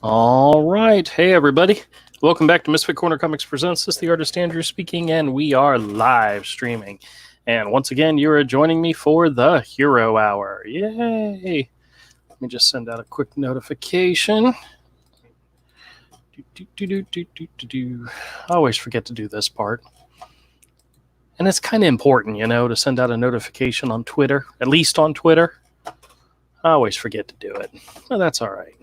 All right. Hey, everybody. Welcome back to Misfit Corner Comics Presents. This is the artist Andrew speaking, and we are live streaming. And once again, you are joining me for the Hero Hour. Yay! Let me just send out a quick notification. I always forget to do this part. And it's kind of important, to send out a notification on Twitter, at least on Twitter. I always forget to do it, but that's all right.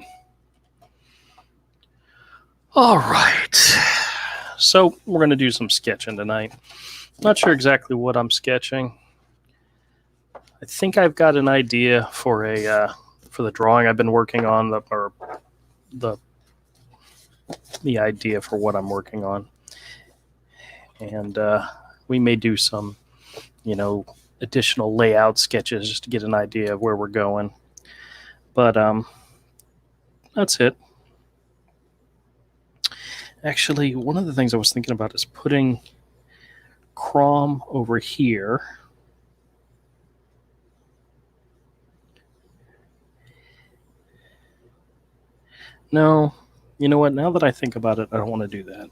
All right. So we're going to do some sketching tonight. Not sure exactly what I'm sketching. I think I've got an idea for the drawing I've been working on, the idea for what I'm working on, and we may do some, additional layout sketches just to get an idea of where we're going. But that's it. Actually, one of the things I was thinking about is putting Crom over here. No, you know what? Now that I think about it, I don't want to do that.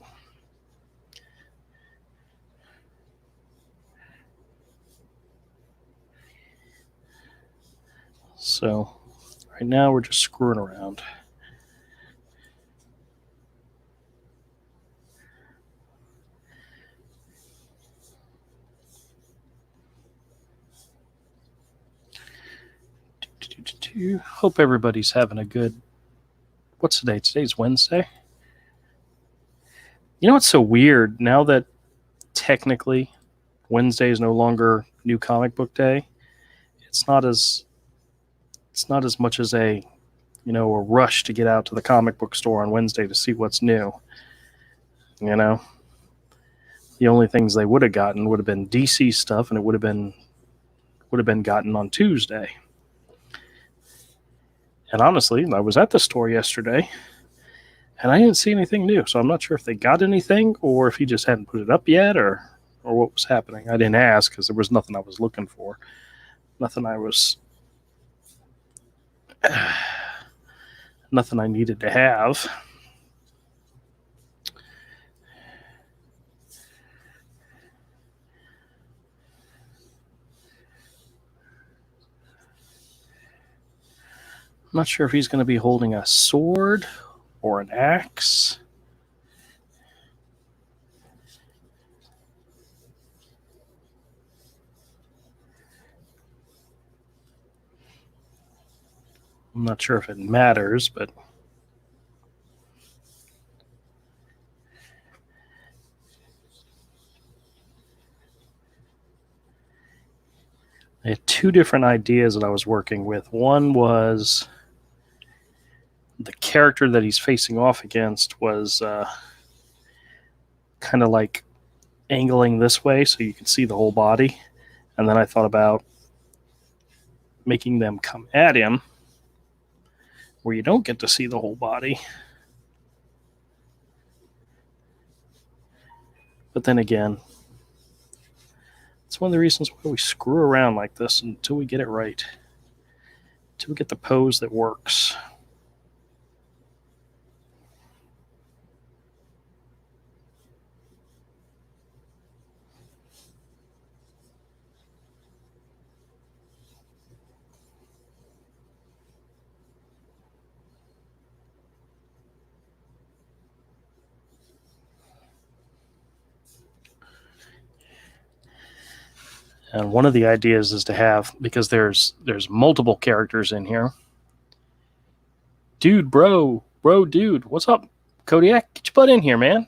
So right now we're just screwing around. Hope everybody's having a good... What's today? Today's Wednesday. You know what's so weird? Now that technically Wednesday is no longer New Comic Book Day, it's not as much as a rush to get out to the comic book store on Wednesday to see what's new. The only things they would have gotten would have been DC stuff, and it would have been gotten on Tuesday. And honestly, I was at the store yesterday, and I didn't see anything new. So I'm not sure if they got anything, or if he just hadn't put it up yet, or what was happening. I didn't ask because there was nothing I was looking for. Nothing I needed to have. I'm not sure if he's going to be holding a sword or an axe. I'm not sure if it matters, but I had two different ideas that I was working with. One was the character that he's facing off against was kind of like angling this way so you can see the whole body. And then I thought about making them come at him where you don't get to see the whole body. But then again, it's one of the reasons why we screw around like this until we get it right, until we get the pose that works. And one of the ideas is to have, because there's multiple characters in here. Dude, bro, dude, what's up? Kodiak, get your butt in here, man.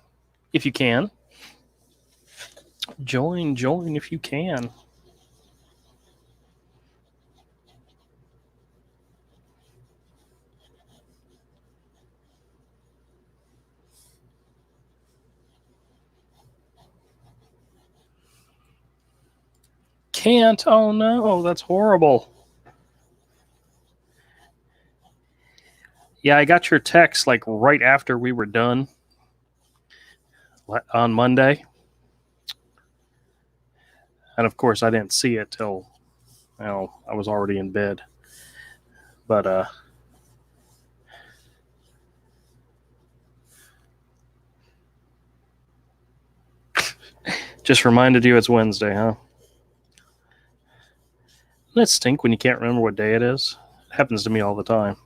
If you can. Join if you can. Can't. Oh no, that's horrible. Yeah, I got your text like right after we were done on Monday. And of course, I didn't see it till, I was already in bed. But Just reminded you it's Wednesday, huh? Doesn't that stink when you can't remember what day it is? It happens to me all the time.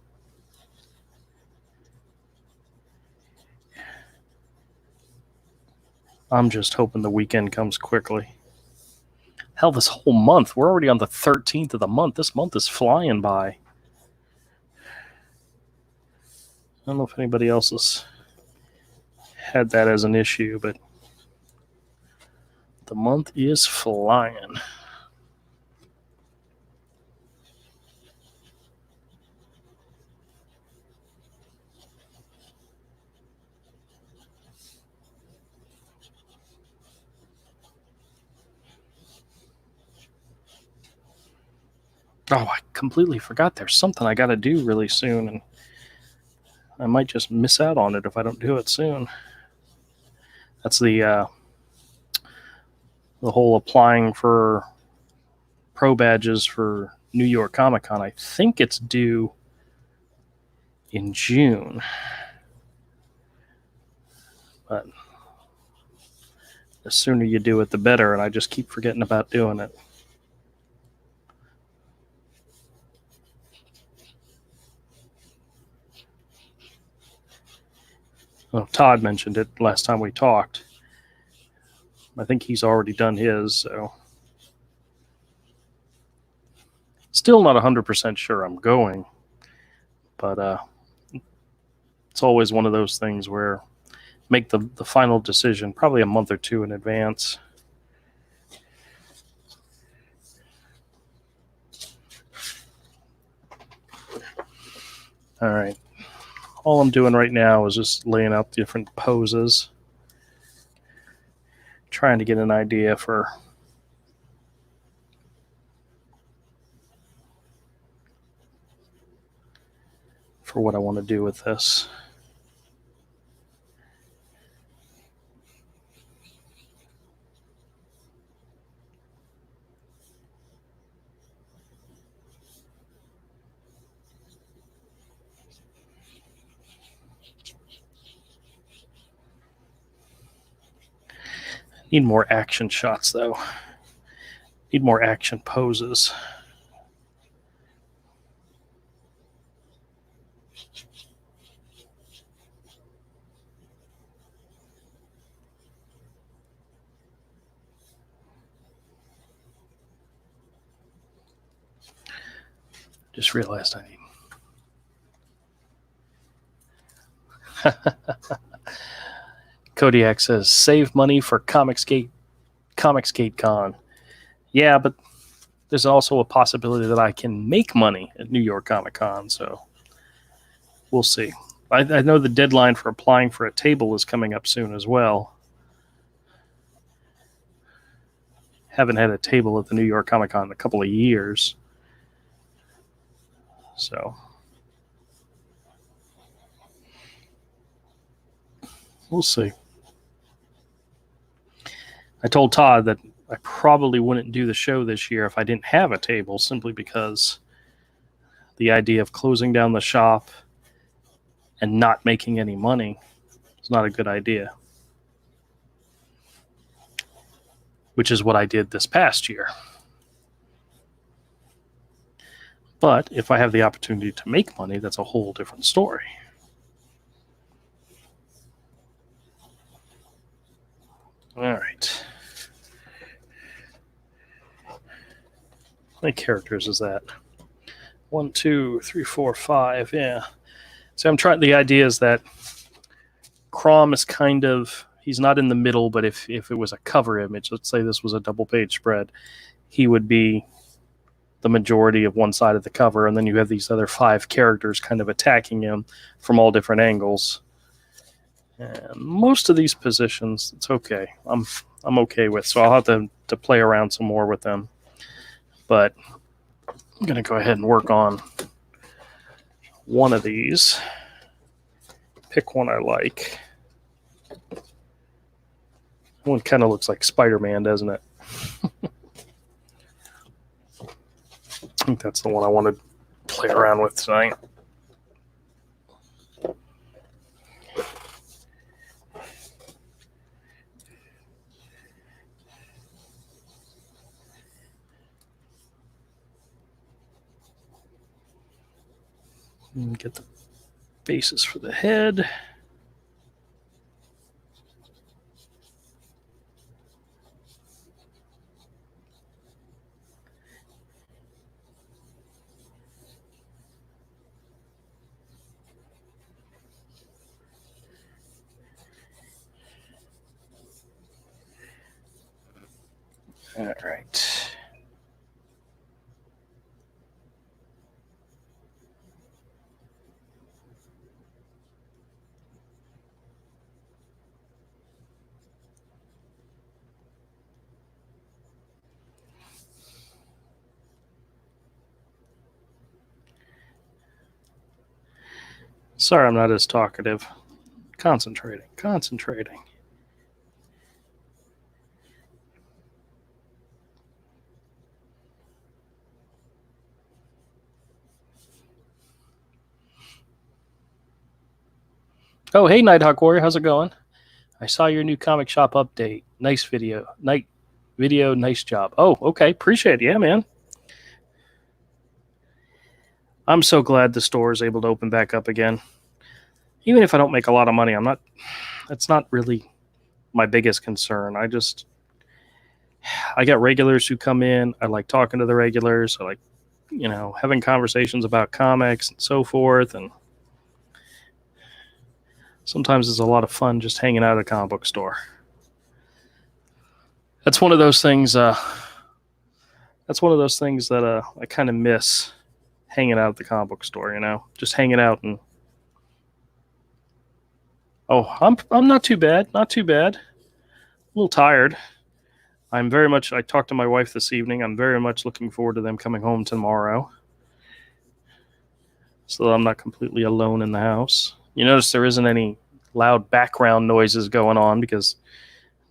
I'm just hoping the weekend comes quickly. Hell, this whole month, we're already on the 13th of the month. This month is flying by. I don't know if anybody else has had that as an issue, but the month is flying. Oh, I completely forgot there's something I got to do really soon, and I might just miss out on it if I don't do it soon. That's the whole applying for pro badges for New York Comic Con. I think it's due in June, but the sooner you do it, the better, and I just keep forgetting about doing it. Well, Todd mentioned it last time we talked. I think he's already done his, so still not 100% sure I'm going, but it's always one of those things where make the final decision probably a month or two in advance. All right. All I'm doing right now is just laying out different poses, trying to get an idea for what I want to do with this. Need more action shots, though. Need more action poses. Just realized I need. Kodiak says, save money for Comicsgate Con. Yeah, but there's also a possibility that I can make money at New York Comic Con, so we'll see. I know the deadline for applying for a table is coming up soon as well. Haven't had a table at the New York Comic Con in a couple of years. So we'll see. I told Todd that I probably wouldn't do the show this year if I didn't have a table, simply because the idea of closing down the shop and not making any money is not a good idea, which is what I did this past year. But if I have the opportunity to make money, that's a whole different story. All right. How many characters is that? 1, 2, 3, 4, 5. Yeah. So I'm trying. The idea is that Crom is kind of, he's not in the middle, but if it was a cover image, let's say this was a double page spread, he would be the majority of one side of the cover, and then you have these other 5 characters kind of attacking him from all different angles. And most of these positions, it's okay. I'm okay with, so I'll have to play around some more with them. But I'm going to go ahead and work on one of these. Pick one I like. One kind of looks like Spider-Man, doesn't it? I think that's the one I want to play around with tonight. And get the bases for the head. All right. Sorry, I'm not as talkative. Concentrating. Oh, hey, Nighthawk Warrior, how's it going? I saw your new comic shop update. Nice video. Nice job. Oh, okay. Appreciate it. Yeah, man. I'm so glad the store is able to open back up again. Even if I don't make a lot of money, that's not really my biggest concern. I got regulars who come in. I like talking to the regulars. I like, having conversations about comics and so forth. And sometimes it's a lot of fun just hanging out at a comic book store. That's one of those things. That I kind of miss, hanging out at the comic book store. Just hanging out and. Oh, I'm not too bad. Not too bad. A little tired. I talked to my wife this evening. I'm very much looking forward to them coming home tomorrow, so that I'm not completely alone in the house. You notice there isn't any loud background noises going on because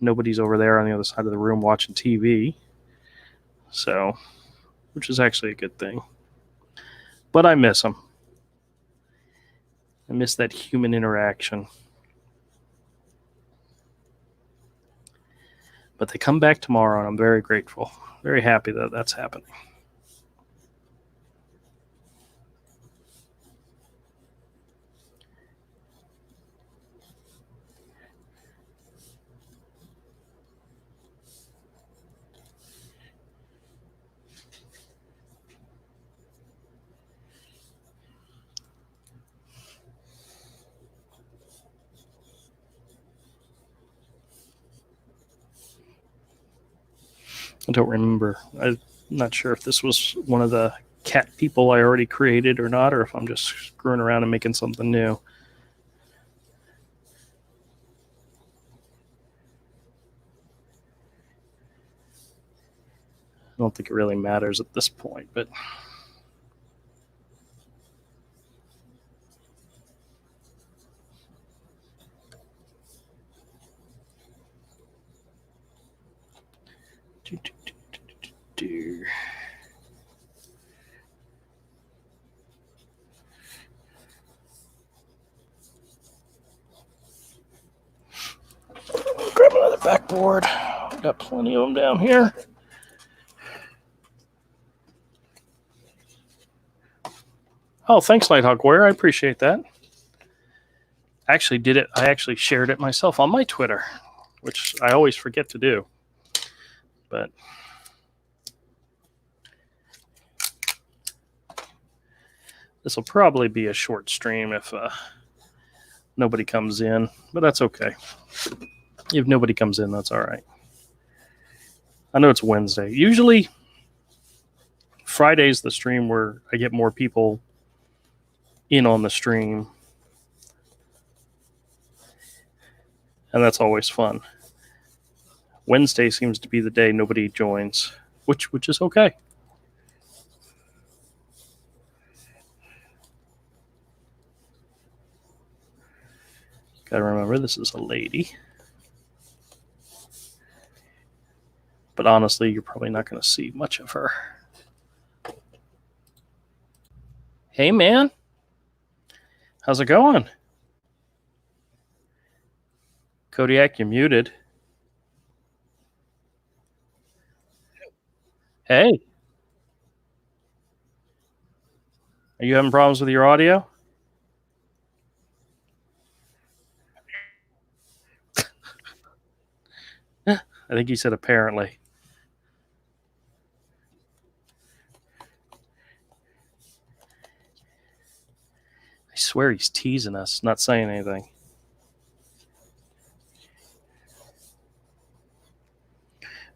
nobody's over there on the other side of the room watching TV. So, which is actually a good thing. But I miss them. I miss that human interaction. But they come back tomorrow, and I'm very grateful, very happy that that's happening. I don't remember. I'm not sure if this was one of the cat people I already created or not, or if I'm just screwing around and making something new. I don't think it really matters at this point, but. Grab another backboard. Got plenty of them down here. Oh, thanks, Nighthawk Warrior. I appreciate that. I actually shared it myself on my Twitter, which I always forget to do. But this will probably be a short stream if nobody comes in, but that's okay. If nobody comes in, that's all right. I know it's Wednesday. Usually Friday's the stream where I get more people in on the stream, and that's always fun. Wednesday seems to be the day nobody joins, which is okay. Gotta remember, this is a lady. But honestly, you're probably not going to see much of her. Hey, man. How's it going? Kodiak, you're muted. Hey. Are you having problems with your audio? I think he said apparently. I swear he's teasing us, not saying anything.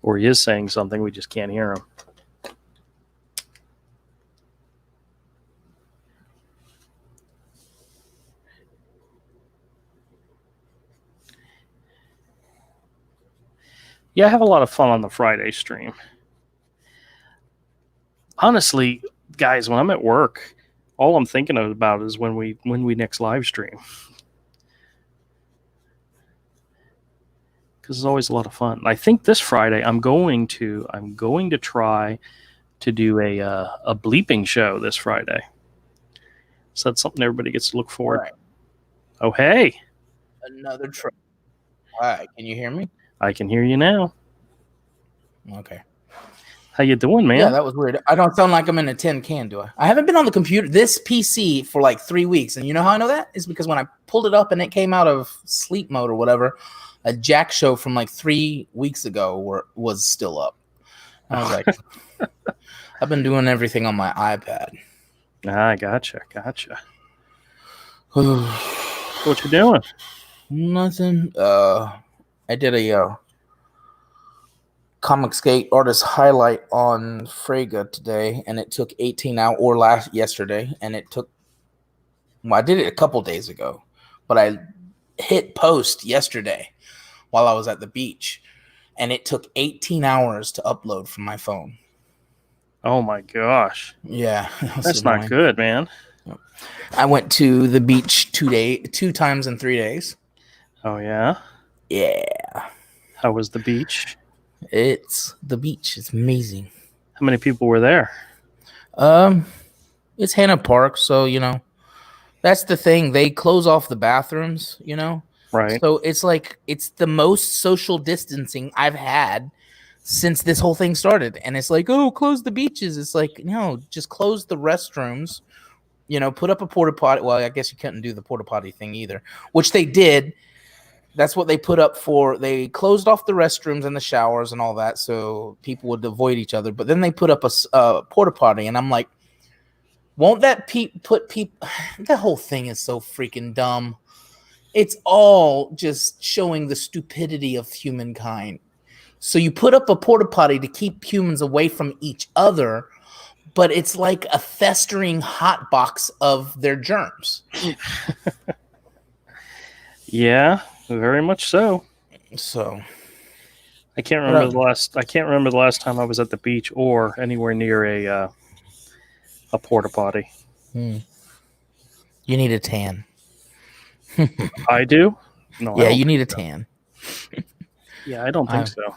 Or he is saying something, we just can't hear him. Yeah, I have a lot of fun on the Friday stream. Honestly, guys, when I'm at work, all I'm thinking about is when we next live stream. Because it's always a lot of fun. I think this Friday I'm going to try to do a bleeping show this Friday. So that's something everybody gets to look forward. Right. Oh, hey. Another try. All right, can you hear me? I can hear you now. Okay. How you doing, man? Yeah, that was weird. I don't sound like I'm in a tin can, do I? I haven't been on the computer, this PC, for like 3 weeks. And you know how I know that? It's because when I pulled it up and it came out of sleep mode or whatever, a Jack show from like 3 weeks ago was still up. I was like, I've been doing everything on my iPad. Ah, gotcha. What you doing? Nothing. I did a Comic Skate artist highlight on Frega today, and it took 18 hours, or yesterday, and it took. Well, I did it a couple days ago, but I hit post yesterday while I was at the beach, and it took 18 hours to upload from my phone. Oh my gosh. Yeah, that's not good, man. I went to the beach 2 times in 3 days. Oh yeah. Yeah. How was the beach? It's the beach. It's amazing. How many people were there? It's Hannah Park, so that's the thing. They close off the bathrooms, Right. So it's like it's the most social distancing I've had since this whole thing started. And it's like, oh, close the beaches. It's like, no, just close the restrooms. Put up a porta potty. Well, I guess you couldn't do the porta potty thing either, which they did. That's what they put up for. They closed off the restrooms and the showers and all that so people would avoid each other. But then they put up a porta potty, and I'm like, won't that put people? The whole thing is so freaking dumb. It's all just showing the stupidity of humankind. So you put up a porta potty to keep humans away from each other, but it's like a festering hot box of their germs. Yeah. Very much so. So I can't remember the last time I was at the beach or anywhere near a porta potty. You need a tan. I do? No. Yeah, you need a tan. Yeah, I don't think so.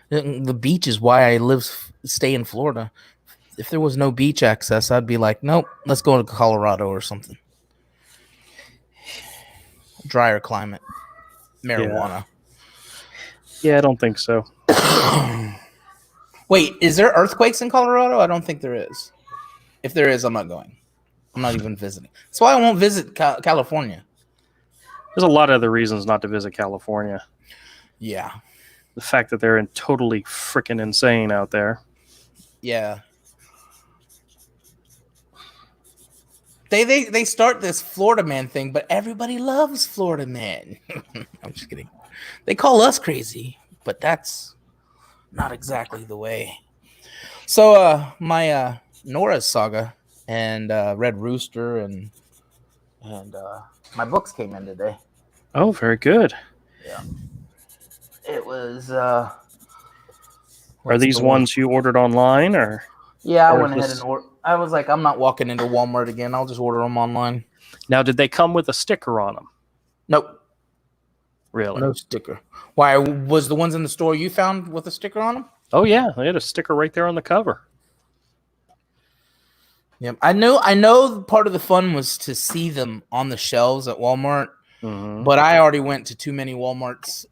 The beach is why I stay in Florida. If there was no beach access, I'd be like, nope, let's go to Colorado or something. Drier climate. Marijuana. Yeah, I don't think so. Wait, is there earthquakes in Colorado? I don't think there is. If there is, I'm not going. I'm not even visiting. That's why I won't visit California. There's a lot of other reasons not to visit California. Yeah. The fact that they're totally freaking insane out there. Yeah. They start this Florida man thing, but everybody loves Florida man. I'm just kidding. They call us crazy, but that's not exactly the way. So my Nora's Saga and Red Rooster and my books came in today. Oh, very good. Yeah. It was are these ones you ordered online or? Yeah, I went ahead and ordered. I was like, I'm not walking into Walmart again. I'll just order them online. Now, did they come with a sticker on them? Nope. Really? No sticker. Why, was the ones in the store you found with a sticker on them? Oh, yeah. They had a sticker right there on the cover. Yep. I know part of the fun was to see them on the shelves at Walmart, but I already went to too many Walmarts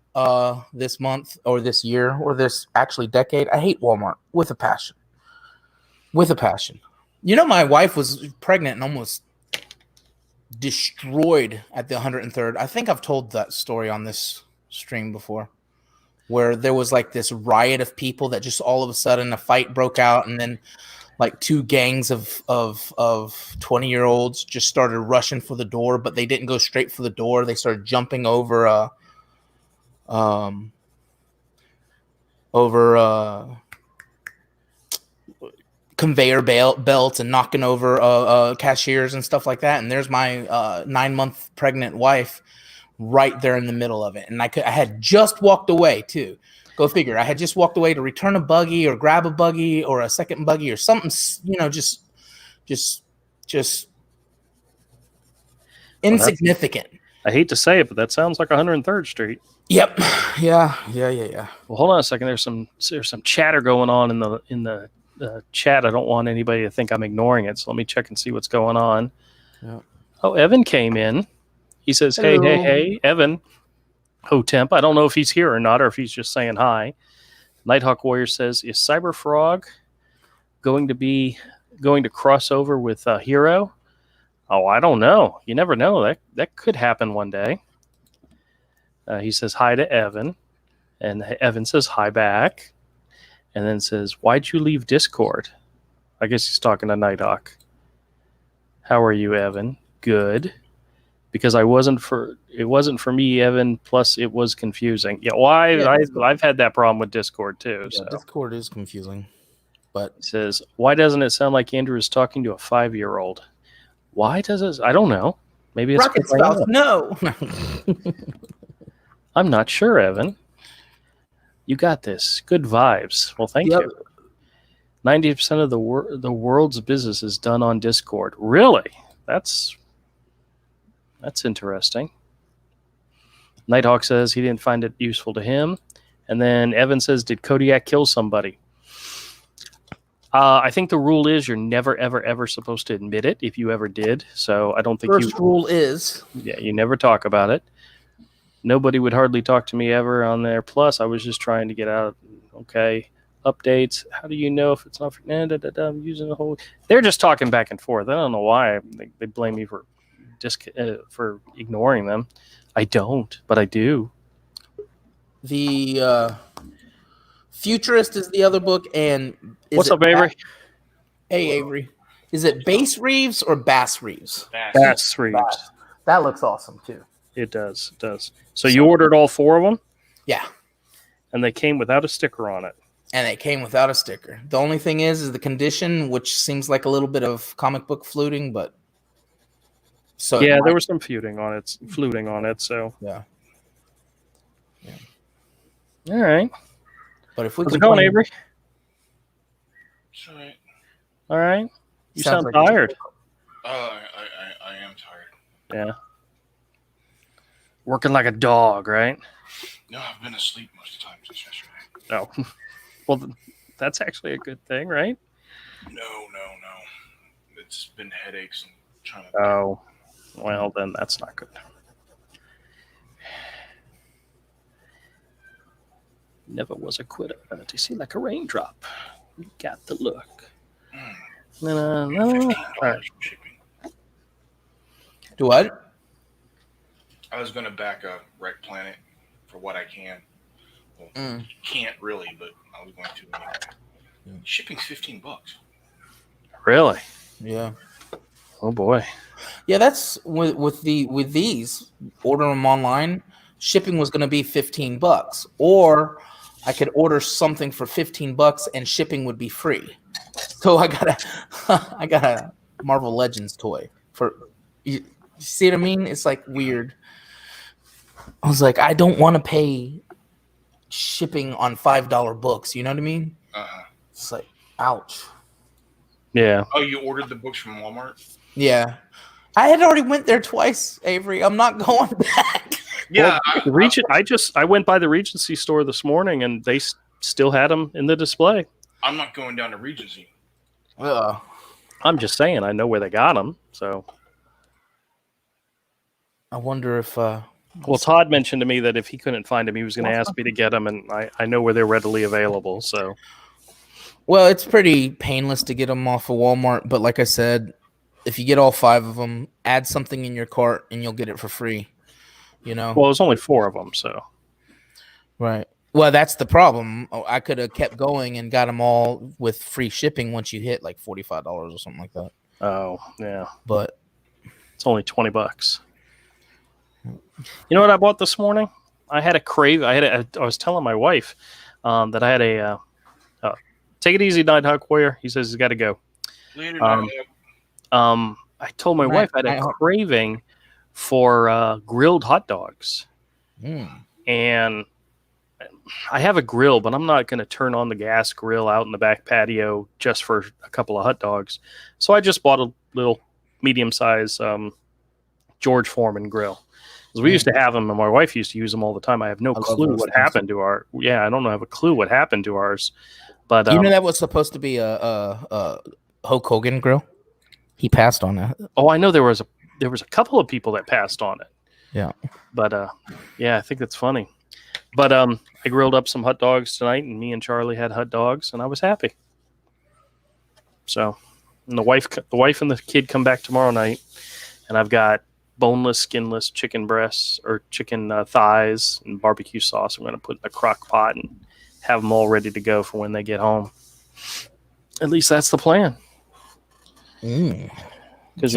this month or this year or this actually decade. I hate Walmart with a passion. With a passion. My wife was pregnant and almost destroyed at the 103rd. I think I've told that story on this stream before. where there was like this riot of people that just all of a sudden a fight broke out, and then like two gangs of 20-year-olds just started rushing for the door, but they didn't go straight for the door. They started jumping over conveyor belts and knocking over cashiers and stuff like that. And there's my 9-month pregnant wife right there in the middle of it. And I had just walked away too. Go figure. I had just walked away to return a buggy or grab a buggy or a second buggy or something, just insignificant. I hate to say it, but that sounds like 103rd Street. Yep. Yeah. Well, hold on a second. There's some chatter going on in the chat. I don't want anybody to think I'm ignoring it, so let me check and see what's going on. Yep. Oh, Evan came in. He says, Hello. hey, Evan. Hotemp. I don't know if he's here or not, or if he's just saying hi. Nighthawk Warrior says, is Cyberfrog going to cross over with Hero? Oh, I don't know. You never know. That could happen one day. He says hi to Evan, and Evan says hi back, and then says, why'd you leave Discord? I guess he's talking to Nighthawk. How are you, Evan? Good. Because it wasn't for me, Evan. Plus, it was confusing. Yeah, I've had that problem with Discord too. Yeah, so Discord is confusing. But it says, why doesn't it sound like Andrew is talking to a 5-year-old? Why does it? I don't know. Maybe it's Rocket Spouse. No. I'm not sure, Evan. You got this. Good vibes. Well, thank you. 90% of the world's business is done on Discord. Really? That's interesting. Nighthawk says he didn't find it useful to him. And then Evan says, did Kodiak kill somebody? I think the rule is you're never, ever, ever supposed to admit it if you ever did. So I don't think First rule is... Yeah, you never talk about it. Nobody would hardly talk to me ever on there. Plus, I was just trying to get out. Okay. Updates. How do you know if it's not for... I'm using the whole... They're just talking back and forth. I don't know why they blame me for ignoring them. I don't, but I do. The Futurist is the other book, and what's up, Avery? Hey, Avery. Is it Bass Reeves or Bass Reeves? Bass Reeves. That looks awesome too. It does. It does. So you ordered all 4 of them? Yeah. And they came without a sticker on it. And it came without a sticker. The only thing is the condition, which seems like a little bit of comic book fluting, but so yeah, there was some fluting on it. So yeah. All right. But if we How's it going, Avery? It's all right. All right. You sound like tired. I am tired. Yeah. Working like a dog, right? No, I've been asleep most of the time since yesterday. Oh. Well, that's actually a good thing, right? No. It's been headaches and trying to... Oh. Well, then that's not good. Never was a quitter. To see like a raindrop. You got the look. No. $15 Right. shipping. Do what? I was going to back up Wreck Planet for what I can. Well, can't really, but I was going to anyway. Shipping's $15. Really? Yeah. Oh boy. Yeah, that's with these order them online. Shipping was going to be $15, or I could order something for $15 and shipping would be free. So I got a Marvel Legends toy for you. See what I mean? It's like weird. I was like, I don't want to pay shipping on $5 books. You know what I mean? It's like, ouch. Yeah. Oh, you ordered the books from Walmart? Yeah. I had already went there twice, Avery. I'm not going back. Yeah. Well, I went by the Regency store this morning and they still had them in the display. I'm not going down to Regency. I'm just saying, I know where they got them. So I wonder if well, Todd mentioned to me that if he couldn't find them, he was going to ask me to get them, and I know where they're readily available. So, well, it's pretty painless to get them off of Walmart, but like I said, if you get all 5 of them, add something in your cart and you'll get it for free. You know. Well, there's only 4 of them, so right. Well, that's the problem. Oh, I could have kept going and got them all with free shipping once you hit like $45 or something like that. Oh, yeah. But It's only $20. You know what I bought this morning? I had a crave. I was telling my wife that I had a take it easy, Nighthawk Warrior. He says he's got to go. Later, I told my wife I had a craving for grilled hot dogs, and I have a grill, but I'm not going to turn on the gas grill out in the back patio just for a couple of hot dogs. So I just bought a little medium-sized George Foreman grill. Because we used to have them, and my wife used to use them all the time. I have no clue what happened to our. Yeah, I don't have a clue what happened to ours. But you know that was supposed to be a Hulk Hogan grill. He passed on that. Oh, I know there was a couple of people that passed on it. Yeah, but yeah, I think that's funny. But I grilled up some hot dogs tonight, and me and Charlie had hot dogs, and I was happy. So, and the wife and the kid come back tomorrow night, and I've got boneless, skinless chicken breasts or chicken thighs and barbecue sauce. I'm going to put in a crock pot and have them all ready to go for when they get home. At least that's the plan. Because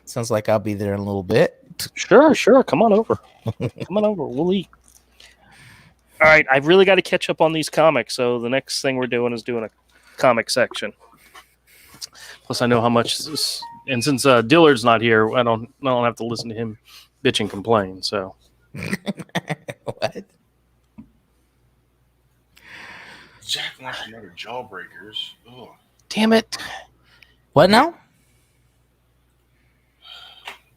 sounds like I'll be there in a little bit. Sure. Come on over. We'll eat. All right, I've really got to catch up on these comics. So the next thing we're doing is doing a comic section. Plus, I know how much this, and since Dillard's not here, I don't have to listen to him bitch and complain. So, what? Zach wants another Jawbreakers. Ugh. Damn it! What now?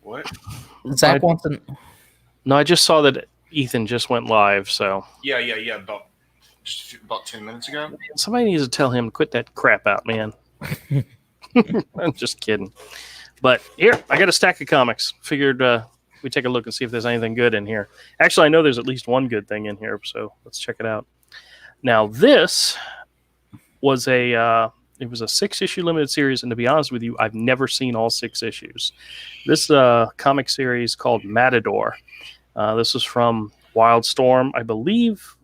What? Zach wants an. No, I just saw that Ethan just went live. So Yeah. About 10 minutes ago. Somebody needs to tell him to quit that crap out, man. I'm just kidding. But here, I got a stack of comics. Figured we take a look and see if there's anything good in here. Actually, I know there's at least one good thing in here, so let's check it out. Now, this was it was a 6-issue limited series, and to be honest with you, I've never seen all 6 issues. This comic series called Matador. This was from Wildstorm. I believe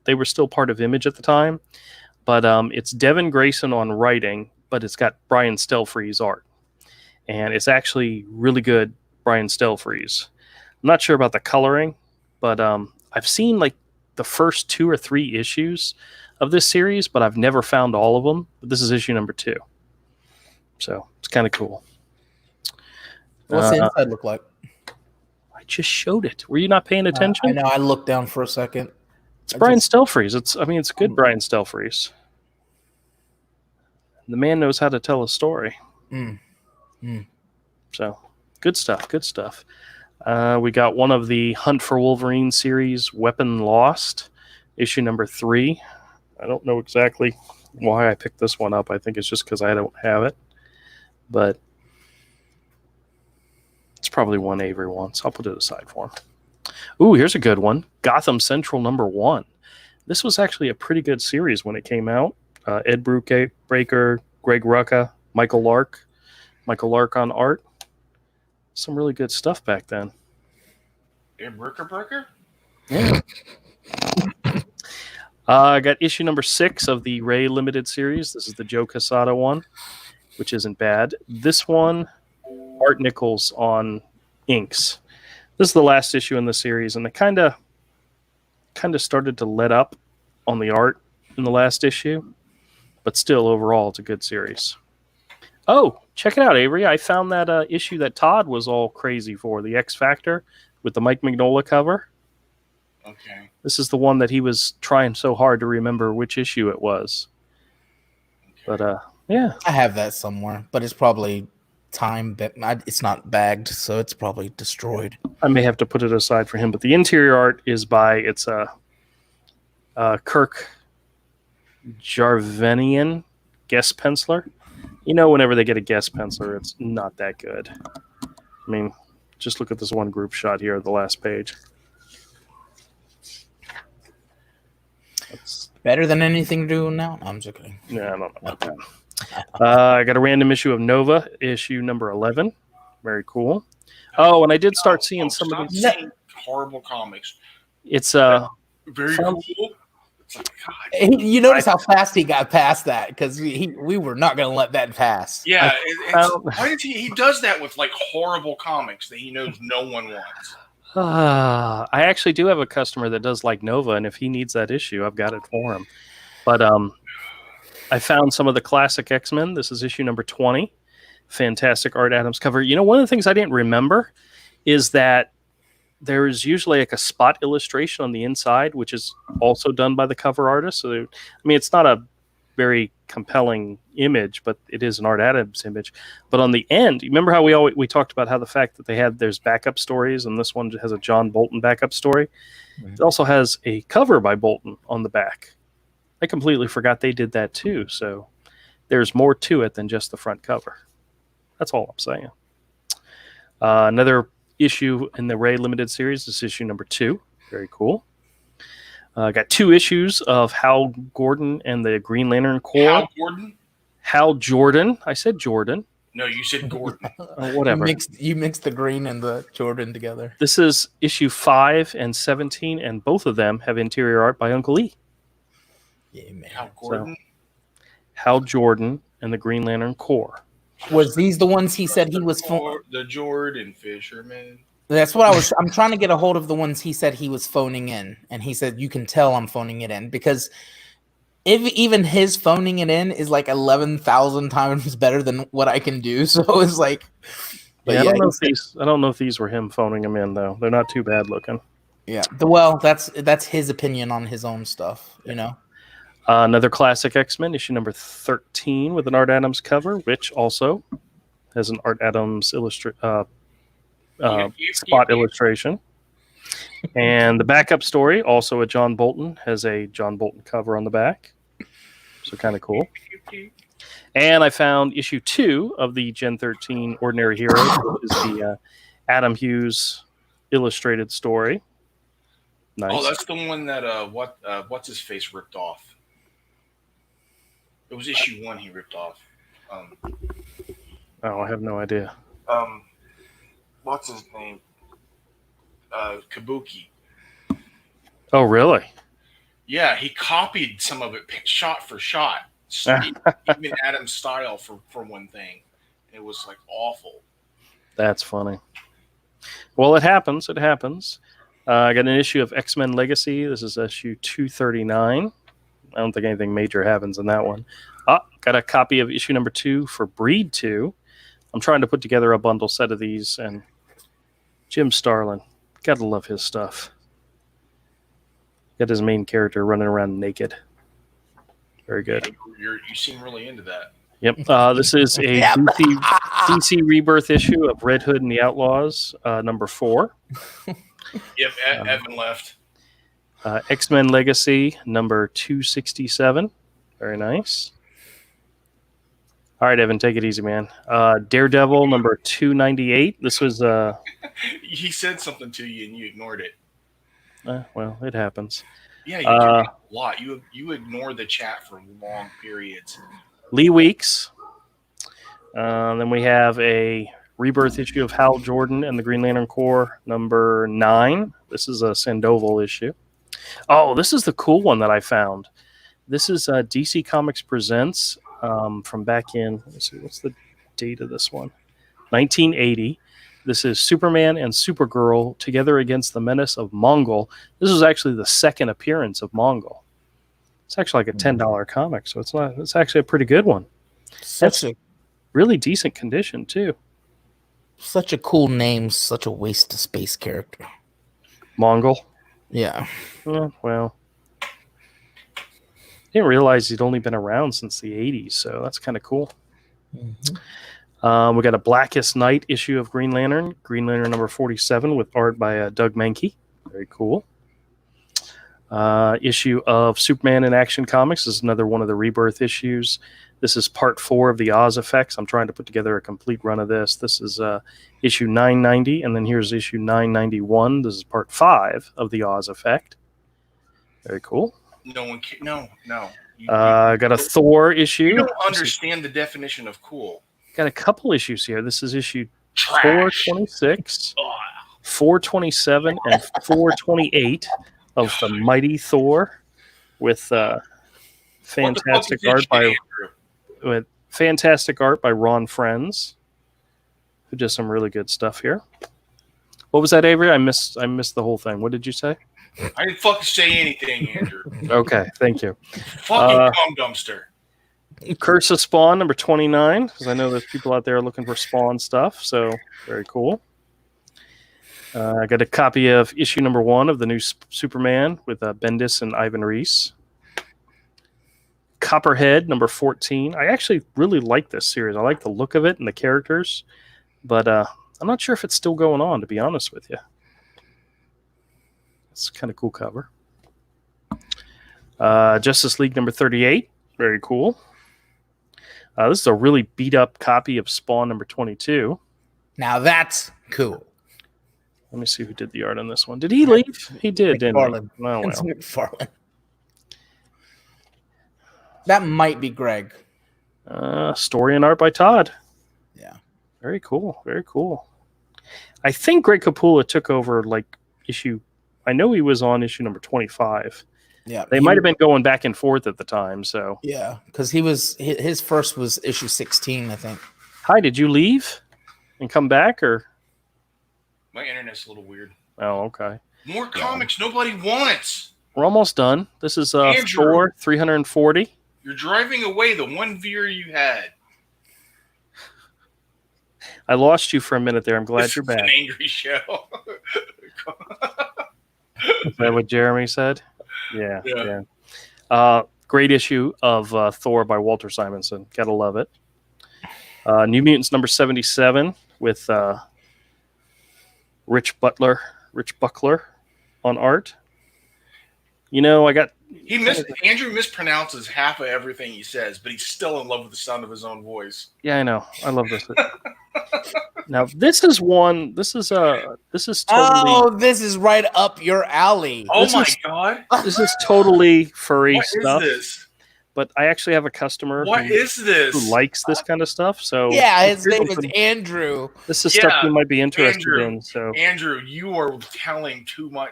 they were still part of Image at the time, but it's Devin Grayson on writing, but it's got Brian Stelfreeze art, and it's actually really good. Brian Stelfreeze. I'm not sure about the coloring, but I've seen like the first 2 or 3 issues of this series, but I've never found all of them. But this is issue number 2, so it's kind of cool. What's the inside look like? I just showed it. Were you not paying attention? I know. I looked down for a second. It's Brian Stelfreeze. It's good Brian Stelfreeze. The man knows how to tell a story. So, good stuff. We got one of the Hunt for Wolverine series, Weapon Lost, issue number 3. I don't know exactly why I picked this one up. I think it's just because I don't have it. But it's probably one Avery wants. I'll put it aside for him. Ooh, here's a good one. Gotham Central number 1. This was actually a pretty good series when it came out. Ed Brubaker, Greg Rucka, Michael Lark on art. Some really good stuff back then. Ed Brubaker? Yeah. I got issue number 6 of the Ray Limited series. This is the Joe Quesada one, which isn't bad. This one, Art Nichols on inks. This is the last issue in the series, and they kind of started to let up on the art in the last issue, but still, overall, it's a good series. Oh, check it out, Avery. I found that issue that Todd was all crazy for, the X Factor, with the Mike Mignola cover. Okay. This is the one that he was trying so hard to remember which issue it was. Okay. But, yeah. I have that somewhere, but it's probably it's not bagged, so it's probably destroyed. I may have to put it aside for him, but the interior art is by Kirk Jarvenian, guest penciler. You know, whenever they get a guest penciler, it's not that good. I mean, just look at this one group shot here at the last page. That's better than anything to do now. No, I'm just kidding. Yeah, I don't know about that. I got a random issue of Nova, issue number 11. Very cool. Oh, and I did start seeing some of these horrible comics. It's Very cool. It's like, God. You notice how fast he got past that because we were not going to let that pass. Yeah, why did he does that with like horrible comics that he knows no one wants. I actually do have a customer that does like Nova, and if he needs that issue, I've got it for him. But I found some of the classic X-Men. This is issue number 20. Fantastic Art Adams cover. You know, one of the things I didn't remember is that there is usually like a spot illustration on the inside, which is also done by the cover artist. So, I mean, it's not a very compelling image, but it is an Art Adams image. But on the end, you remember how we talked about how the fact that there's backup stories, and this one has a John Bolton backup story. Mm-hmm. It also has a cover by Bolton on the back. I completely forgot they did that too. So there's more to it than just the front cover. That's all I'm saying. Another issue in the Ray Limited series is issue number 2. Very cool. Got 2 issues of Hal Gordon and the Green Lantern Corps. Hal Gordon? Hal Jordan. I said Jordan. No, you said Gordon. Whatever. You mixed the green and the Jordan together. This is issue 5 and 17, and both of them have interior art by Uncle E. Yeah, man. Hal Gordon? So, Hal Jordan and the Green Lantern Corps. Was these the ones he said he was the Jordan Fisherman? That's what I'm trying to get a hold of the ones he said he was phoning in, and he said you can tell I'm phoning it in because if even his phoning it in is like 11,000 times better than what I can do. So it's like, I don't know if these were him phoning them in though. They're not too bad looking. Yeah. Well, that's his opinion on his own stuff, you know. Another classic X-Men, issue number 13 with an Art Adams cover, which also has an Art Adams spot illustration. And the backup story, also a John Bolton, has a John Bolton cover on the back. So kind of cool. And I found issue 2 of the Gen 13 Ordinary Heroes, which is the Adam Hughes illustrated story. Nice. Oh, that's the one that what's his face ripped off. It was issue 1 he ripped off. I have no idea. What's his name? Kabuki. Oh, really? Yeah, he copied some of it shot for shot. Even Adam's style for one thing. It was like awful. That's funny. Well, it happens. It happens. I got an issue of X-Men Legacy. This is issue 239. I don't think anything major happens in that one. Got a copy of issue number 2 for Breed 2. I'm trying to put together a bundle set of these, and Jim Starlin, gotta love his stuff. Got his main character running around naked. Very good. You seem really into that. Yep. This is a DC Rebirth issue of Red Hood and the Outlaws, number 4. Yep, Evan left. X-Men Legacy, number 267. Very nice. All right, Evan, take it easy, man. Daredevil, number 298. This was... he said something to you and you ignored it. Well, it happens. Yeah, you do a lot. You ignore the chat for long periods. Lee Weeks. Then we have a Rebirth issue of Hal Jordan and the Green Lantern Corps, number 9. This is a Sandoval issue. Oh, this is the cool one that I found. This is DC Comics Presents from back in, let's see, what's the date of this one? 1980. This is Superman and Supergirl together against the menace of Mongul. This is actually the second appearance of Mongul. It's actually like a $10 comic, so it's actually a pretty good one. That's a really decent condition too. Such a cool name, such a waste of space character. Mongul. Yeah. Well, I didn't realize he'd only been around since the 80s, so that's kind of cool. Mm-hmm. We got a Blackest Night issue of Green Lantern number 47 with art by Doug Mahnke. Very cool. Issue of Superman in Action Comics is another one of the Rebirth issues. This is part 4 of the Oz Effects. I'm trying to put together a complete run of this. This is issue 990, and then here's issue 991. This is part 5 of the Oz Effect. Very cool. No. Got a Thor issue. You don't understand the definition of cool. Got a couple issues here. This is issue 426, 427, and 428 of the Mighty Thor. with What the fuck fantastic is this art shit, by Andrew? Ron Frenz, who does some really good stuff here. What was that, Avery? I missed the whole thing. What did you say? I didn't fucking say anything, Andrew. Okay, thank you. Fucking cum dumpster. Curse of Spawn number 29, because I know there's people out there looking for Spawn stuff, so very cool. I got a copy of issue number 1 of the new Superman with Bendis and Ivan Reis. Copperhead number 14. I actually really like this series. I like the look of it and the characters, but I'm not sure if it's still going on, to be honest with you. It's kind of cool cover. Justice League number 38. Very cool. This is a really beat up copy of Spawn number 22. Now that's cool. Let me see who did the art on this one. Did he leave? He did, didn't he? McFarlane. Oh, It's well. McFarlane. That might be Greg. Story and art by Todd. Yeah. Very cool. Very cool. I think Greg Capullo took over issue. I know he was on issue number 25. Yeah. They might have been going back and forth at the time. So, Yeah, because his first was issue 16, I think. hi, did you leave and come back or? My internet's a little weird. Oh, okay. More comics nobody wants. We're almost done. This is Andrew. Thor 340. You're driving away the one viewer you had. I lost you for a minute there. I'm glad This you're is back. An angry show. Is that what Jeremy said? Yeah. Yeah. Great issue of Thor by Walter Simonson. Gotta love it. New Mutants number 77 with Rich Buckler on art. You know, Andrew mispronounces half of everything he says, but he's still in love with the sound of his own voice. Yeah, I know. I love this. Now, this is totally. Oh, this is right up your alley. Oh This my is- god! This is totally furry What is stuff. this? But I actually have a customer What is this? who likes this kind of stuff. So Yeah, his here's name is something- Andrew. This is stuff Yeah, you might be interested Andrew. in. So Andrew, you are telling too much.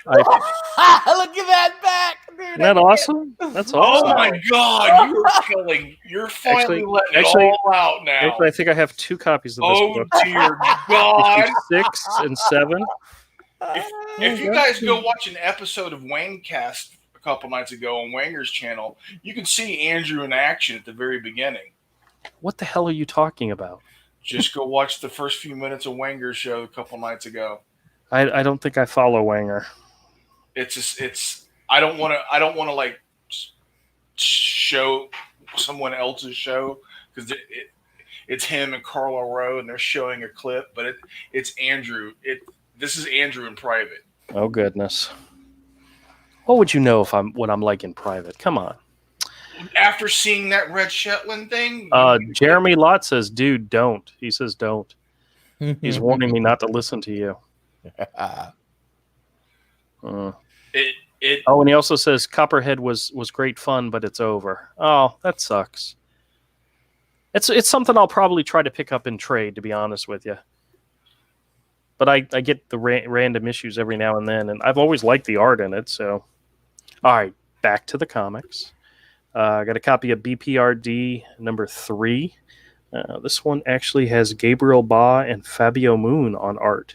Look at that back, dude. isn't that awesome? That's awesome. Oh my god, you are telling. You're finally Actually- letting actually- it all out now. Actually, I think I have 2 copies of this Oh book. dear god! Issue 6 and 7. If you guys go watch an episode of Wangcast a couple nights ago on Wanger's channel, you can see Andrew in action at the very beginning. What the hell are you talking about? Just go watch the first few minutes of Wanger's show a couple nights ago. I don't think I follow Wanger. It's I don't want to like show someone else's show because it's him and Carla Rowe and they're showing a clip, but it's Andrew. This is Andrew in private. Oh goodness. What would you know if what I'm like in private? Come on. After seeing that Red Shetland thing, Jeremy Lott says, dude, don't. He says don't. He's warning me not to listen to you. it Oh, and he also says Copperhead was great fun, but it's over. Oh, that sucks. It's something I'll probably try to pick up in trade, to be honest with you. But I get the random issues every now and then, and I've always liked the art in it. So, all right, back to the comics. I got a copy of BPRD number 3. This one actually has Gabriel Ba and Fabio Moon on art.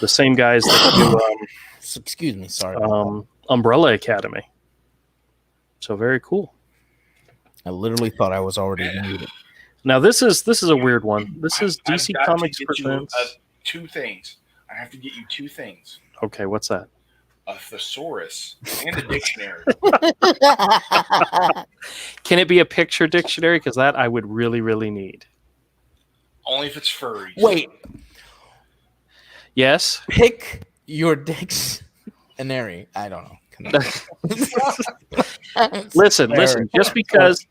The same guys that do Excuse me, sorry. Umbrella Academy. So very cool. I literally thought I was already muted. Now this is a weird one. This is I've DC got to Comics get you, presents. 2 things. I have to get you 2 things: Okay, what's that? a thesaurus and a dictionary. Can it be a picture dictionary? Because that I would really, really need. Only if it's furry. Wait, Yes. pick your dictionary. I don't know. Listen. Very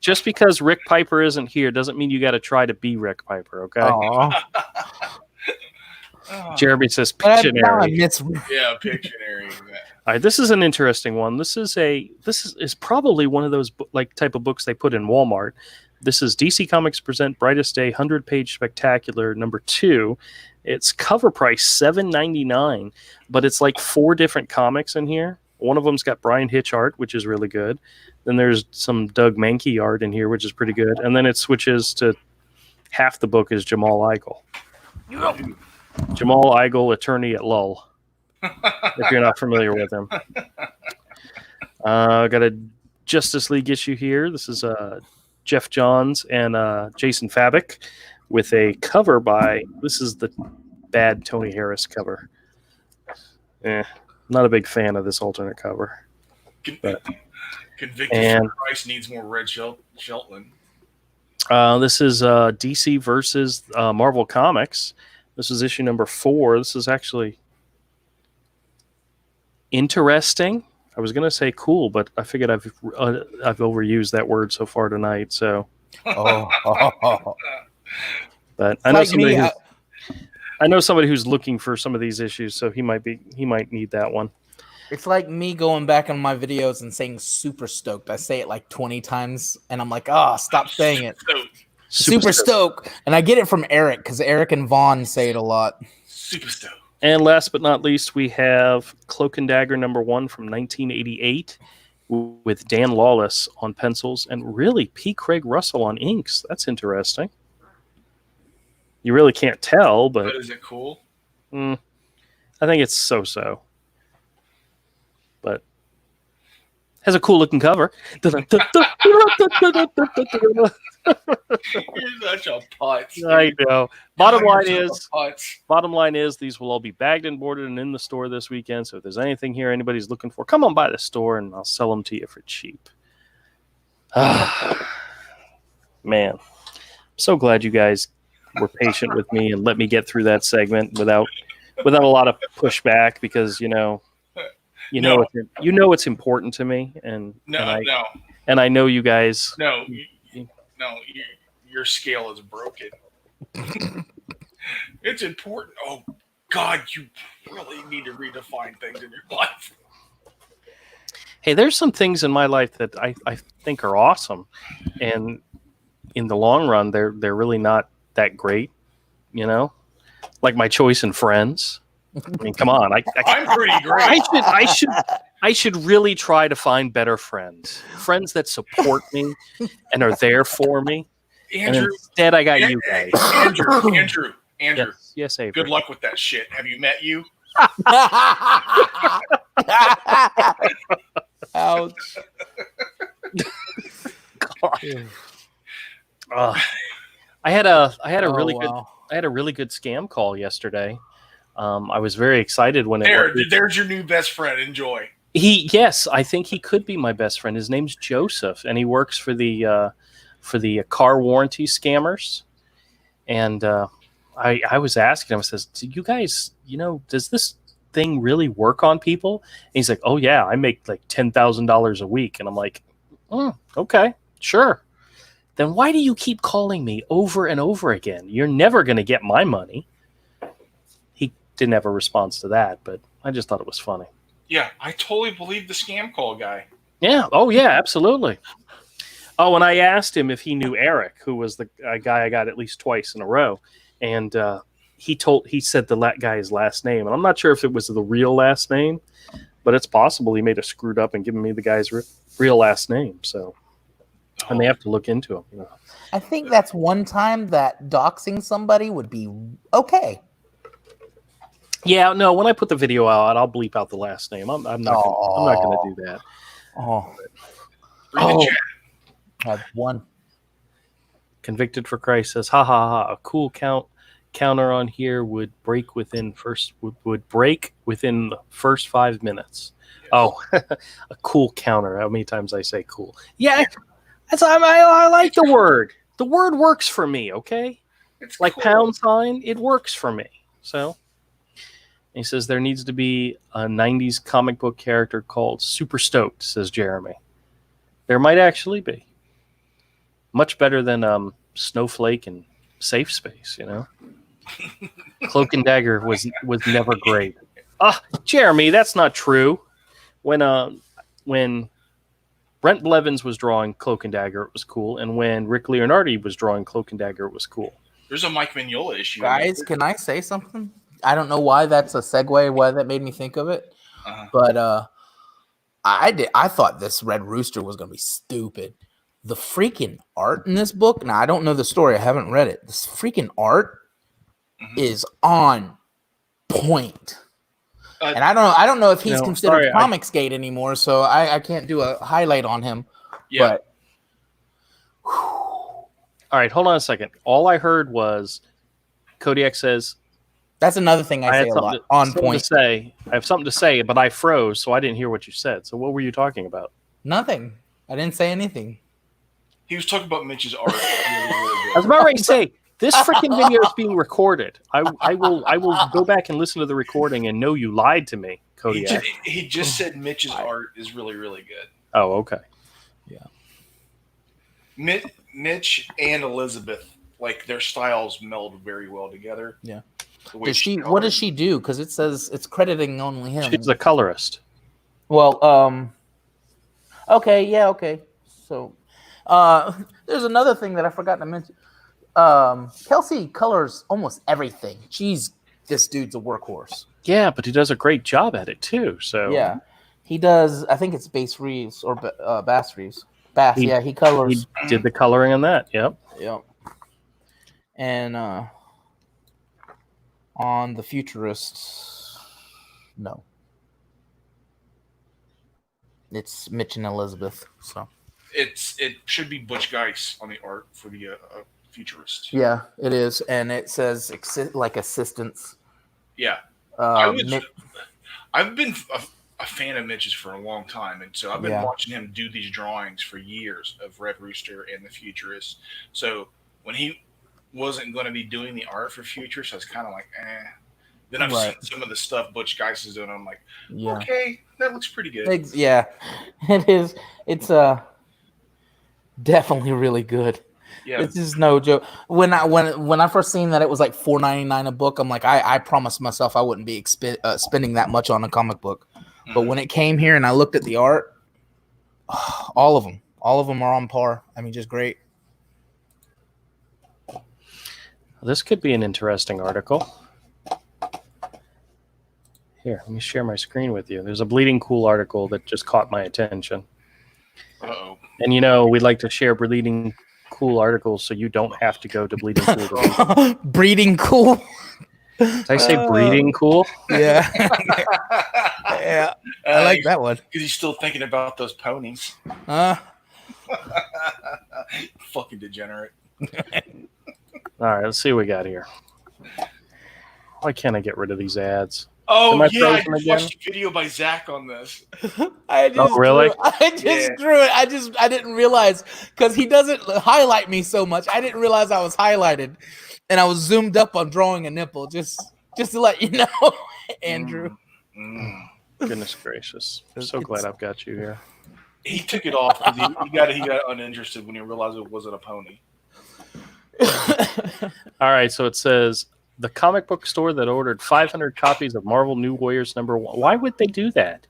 Just because Rick Piper isn't here doesn't mean you got to try to be Rick Piper. Okay. Aw. Oh, Jeremy says But now I Pictionary. miss. yeah, Pictionary. All right, this is an interesting one. This is probably one of those type of books they put in Walmart. This is DC Comics Present Brightest Day 100-page spectacular number 2. It's cover price $7.99, but it's like 4 different comics in here. One of them's got Brian Hitch art, which is really good. Then there's some Doug Mankey art in here, which is pretty good. And then it switches to half the book is Jamal Igle. Jamal Igle, attorney at Lull. If you're not familiar with him. Got a Justice League issue here. This is Jeff Johns and Jason Fabok with a cover by, this is the bad Tony Harris cover. Not a big fan of this alternate cover. But, Convicted Christ needs more Red Shelton. This is DC versus Marvel Comics. This is issue number 4. This is actually interesting. I was gonna say cool, but I figured I've overused that word so far tonight. So, but I know somebody. I know somebody who's looking for some of these issues, so he might need that one. It's like me going back on my videos and saying super stoked. I say it like 20 times, and I'm like, stop saying it. Super stoked. And I get it from Eric, because Eric and Vaughn say it a lot. Super stoked. And last but not least, we have Cloak and Dagger #1 from 1988 with Dan Lawless on pencils and really P. Craig Russell on inks. That's interesting. You really can't tell, but is it cool? I think it's so-so. But has a cool looking cover. You're such a putz. I know. Bottom line is these will all be bagged and boarded and in the store this weekend. So if there's anything here anybody's looking for, come on by the store and I'll sell them to you for cheap. Man, I'm so glad you guys were patient with me and let me get through that segment without a lot of pushback, because you know it's important to me, and I know you guys. Your scale is broken. It's important. Oh God, you really need to redefine things in your life. Hey, there's some things in my life that I think are awesome, and in the long run, they're really not that great. You know, like my choice in friends. I mean, come on. I'm pretty great. I should really try to find better friends that support me and are there for me. Andrew, and instead, I got you guys. Andrew. Yes, Avery. Good luck with that shit. Have you met you? Ouch. I had a really good scam call yesterday. I was very excited when there's your new best friend. Enjoy. Yes, I think he could be my best friend. His name's Joseph, and he works for the car warranty scammers. And I was asking him, I says, "Do you guys, does this thing really work on people?" And he's like, "Oh yeah, I make like $10,000 a week." And I'm like, "Okay, sure. Then why do you keep calling me over and over again? You're never going to get my money." He didn't have a response to that, but I just thought it was funny. Yeah, I totally believe the scam call guy. Yeah. Oh, yeah, absolutely. Oh, and I asked him if he knew Eric, who was the guy I got at least twice in a row. And he said the guy's last name. And I'm not sure if it was the real last name, but it's possible he may have screwed up and given me the guy's real last name. So I may have to look into him. I think that's one time that doxing somebody would be okay. Yeah, no. When I put the video out, I'll bleep out the last name. I'm not going to do that. I've won. Convicted for Christ says, "Ha ha ha! A cool counter on here would break within the first 5 minutes." Yes. Oh, a cool counter! How many times I say cool? Yeah, I like the word. The word works for me. Okay, it's like cool. £. It works for me. So. He says there needs to be a 90s comic book character called Super Stoked, says Jeremy. There might actually be. Much better than Snowflake and Safe Space, Cloak and Dagger was never great. Jeremy, that's not true. When Brent Blevins was drawing Cloak and Dagger, it was cool. And when Rick Leonardi was drawing Cloak and Dagger, it was cool. There's a Mike Mignola issue. Guys, can I say something? I don't know why that's a segue, why that made me think of it. But I thought this Red Rooster was gonna be stupid. The freaking art in this book. Now I don't know the story. I haven't read it. This freaking art is on point. And I don't know if he's considered Comicsgate anymore, so I can't do a highlight on him. Yeah. But All right, hold on a second. All I heard was Kodiak says, that's another thing I say a lot. On point. I have something to say, but I froze, so I didn't hear what you said. So what were you talking about? Nothing. I didn't say anything. He was talking about Mitch's art. I was about ready to say, this freaking video is being recorded. I will go back and listen to the recording and know you lied to me, Kodiak. He just said Mitch's art is really, really good. Oh, okay. Yeah. Mitch and Elizabeth, like their styles meld very well together. Yeah. What does she do? Because it says it's crediting only him. She's a colorist. Well, okay, yeah, okay. So, there's another thing that I forgot to mention. Kelsey colors almost everything. This dude's a workhorse. Yeah, but he does a great job at it too. So yeah, he does. I think it's Bass Reeves or Bass Reeves. Bass. Yeah, he colors. He did the coloring on that. Yep. Yep. And on the Futurists, no, it's Mitch and Elizabeth. So it should be Butch Geis on the art for the Futurists. Yeah, it is, and it says like assistants. Yeah, I've been a fan of Mitch's for a long time, and so I've been watching him do these drawings for years of Red Rooster and the Futurists. So when he wasn't going to be doing the art for Futurists, I was kind of like, eh. Then I've seen some of the stuff Butch Geis is doing. I'm like, okay, that looks pretty good. Yeah, it is. It's definitely really good. Yeah, it's just no joke. When I first seen that it was like $4.99 a book, I'm like, I promised myself I wouldn't be spending that much on a comic book. But when it came here and I looked at the art, all of them are on par. I mean, just great. This could be an interesting article. Here, let me share my screen with you. There's a Bleeding Cool article that just caught my attention. Uh-oh. And we'd like to share Bleeding Cool articles so you don't have to go to Bleeding Cool. Breeding Cool. Did I say Breeding Cool? Yeah. Yeah. I like that one. Because he's still thinking about those ponies. Fucking degenerate. All right, let's see what we got here. Why can't I get rid of these ads? Oh, I just watched a video by Zach on this. Really? I just drew it. I didn't realize, because he doesn't highlight me so much. I didn't realize I was highlighted, and I was zoomed up on drawing a nipple. Just to let you know, Andrew. Goodness gracious! I'm so glad I've got you here. He took it off because he got uninterested when he realized it wasn't a pony. All right, so it says the comic book store that ordered 500 copies of Marvel New Warriors #1. Why would they do that?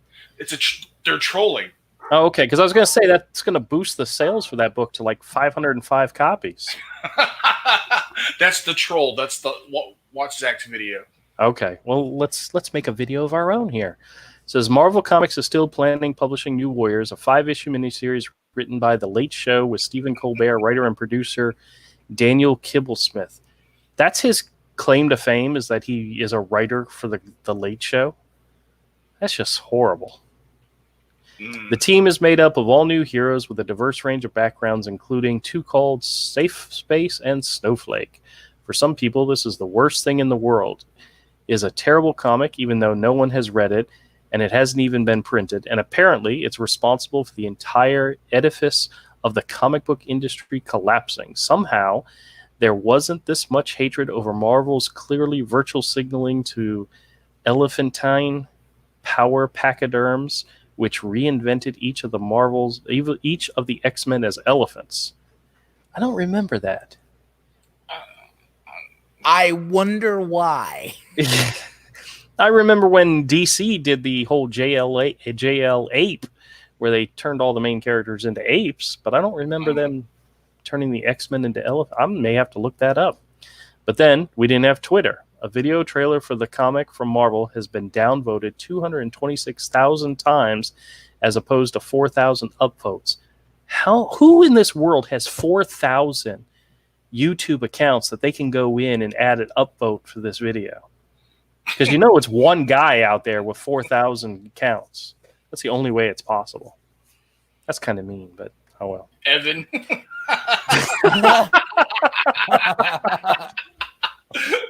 They're trolling. Oh, okay, because I was going to say that's going to boost the sales for that book to like 505 copies. That's the troll. That's the watch Zach's video. Okay, well let's make a video of our own here. It says Marvel Comics is still planning publishing New Warriors, a 5-issue miniseries written by The Late Show with Stephen Colbert, writer and producer Daniel Kibblesmith. That's his claim to fame, is that he is a writer for the Late Show. That's just horrible. The team is made up of all new heroes with a diverse range of backgrounds, including two called Safe Space and Snowflake. For some people, this is the worst thing in the world. It is a terrible comic, even though no one has read it, and it hasn't even been printed. And apparently, it's responsible for the entire edifice of the comic book industry collapsing. Somehow, there wasn't this much hatred over Marvel's clearly virtual signaling to elephantine power pachyderms, which reinvented each of the X-Men as elephants. I don't remember that. I wonder why. I remember when DC did the whole JL ape, where they turned all the main characters into apes, but I don't remember them turning the X-Men into elephants. I may have to look that up. But then we didn't have Twitter. A video trailer for the comic from Marvel has been downvoted 226,000 times as opposed to 4,000 upvotes. Who in this world has 4,000 YouTube accounts that they can go in and add an upvote for this video? Because it's one guy out there with 4,000 accounts. That's the only way it's possible. That's kind of mean, but oh well. Evan.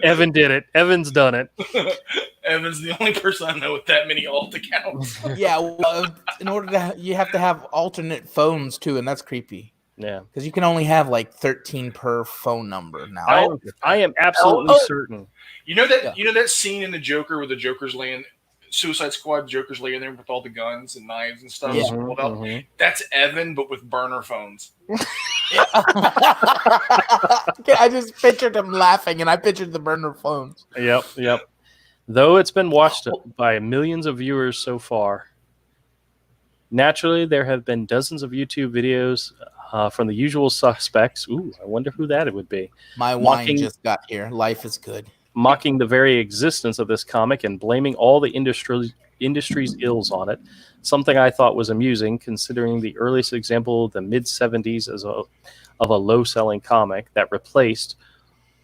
Evan did it. Evan's done it. Evan's the only person I know with that many alt accounts. Yeah, well, in order to you have to have alternate phones too, and that's creepy. Yeah, because you can only have like 13 per phone number now. I am absolutely certain. You know that scene in the Joker where the Joker's laying, Suicide Squad, Joker's laying there with all the guns and knives and stuff. Yeah. That's Evan, but with burner phones. I just pictured him laughing, and I pictured the burner phones. Yep. Though it's been watched by millions of viewers so far, naturally there have been dozens of YouTube videos from the usual suspects. Ooh, I wonder who that it would be. My wine just got here. Life is good. Mocking the very existence of this comic and blaming all the industry's ills on it. Something I thought was amusing, considering the earliest example of the mid-'70s of a low-selling comic that replaced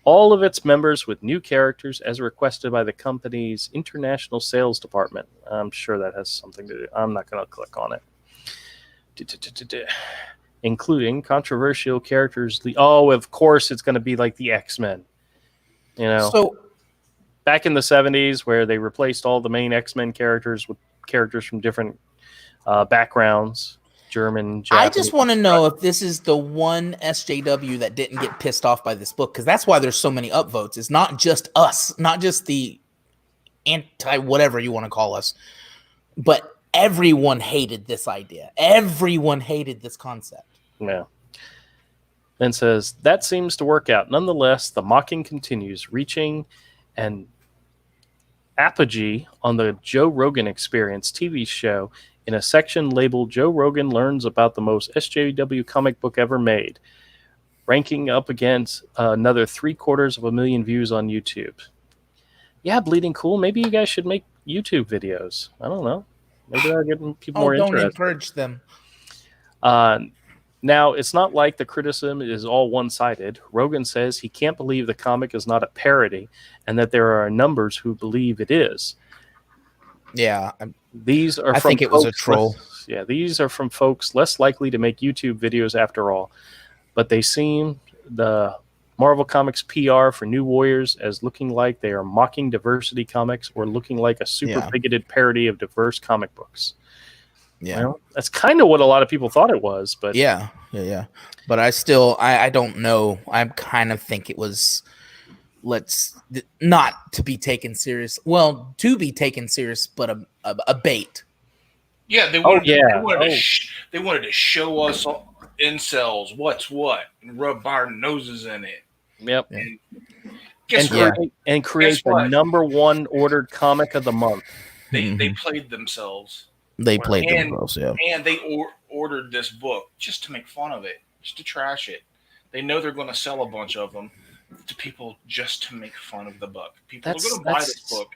all of its members with new characters as requested by the company's international sales department. I'm sure that has something to do. I'm not going to click on it. Including controversial characters. Of course, it's going to be like the X-Men. So back in the 70s, where they replaced all the main X-Men characters with characters from different backgrounds, German, Japanese. I just want to know if this is the one SJW that didn't get pissed off by this book, because that's why there's so many upvotes. It's not just us, not just the anti-whatever you want to call us, but everyone hated this idea. Everyone hated this concept. Yeah. Then says, that seems to work out. Nonetheless, the mocking continues, reaching an apogee on the Joe Rogan Experience TV show in a section labeled Joe Rogan Learns About the Most SJW Comic Book Ever Made, ranking up against another 750,000 views on YouTube. Yeah, Bleeding Cool. Maybe you guys should make YouTube videos. I don't know. Maybe that'll get people more interested. Don't encourage them. Now, it's not like the criticism is all one-sided. Rogan says he can't believe the comic is not a parody and that there are numbers who believe it is. Yeah. I think it was a troll. These are from folks less likely to make YouTube videos after all. But they seem the Marvel Comics PR for New Warriors as looking like they are mocking diversity comics or looking like a super bigoted parody of diverse comic books. Yeah, well, that's kind of what a lot of people thought it was, but yeah. But I don't know. I kind of think it was not to be taken serious. Well, to be taken serious, but a bait. Yeah, they wanted to show us incels what's what and rub our noses in it. Yep. And create the number one ordered comic of the month. They played themselves. They played themselves, yeah. And they ordered this book just to make fun of it, just to trash it. They know they're going to sell a bunch of them to people just to make fun of the book. People are going to buy this book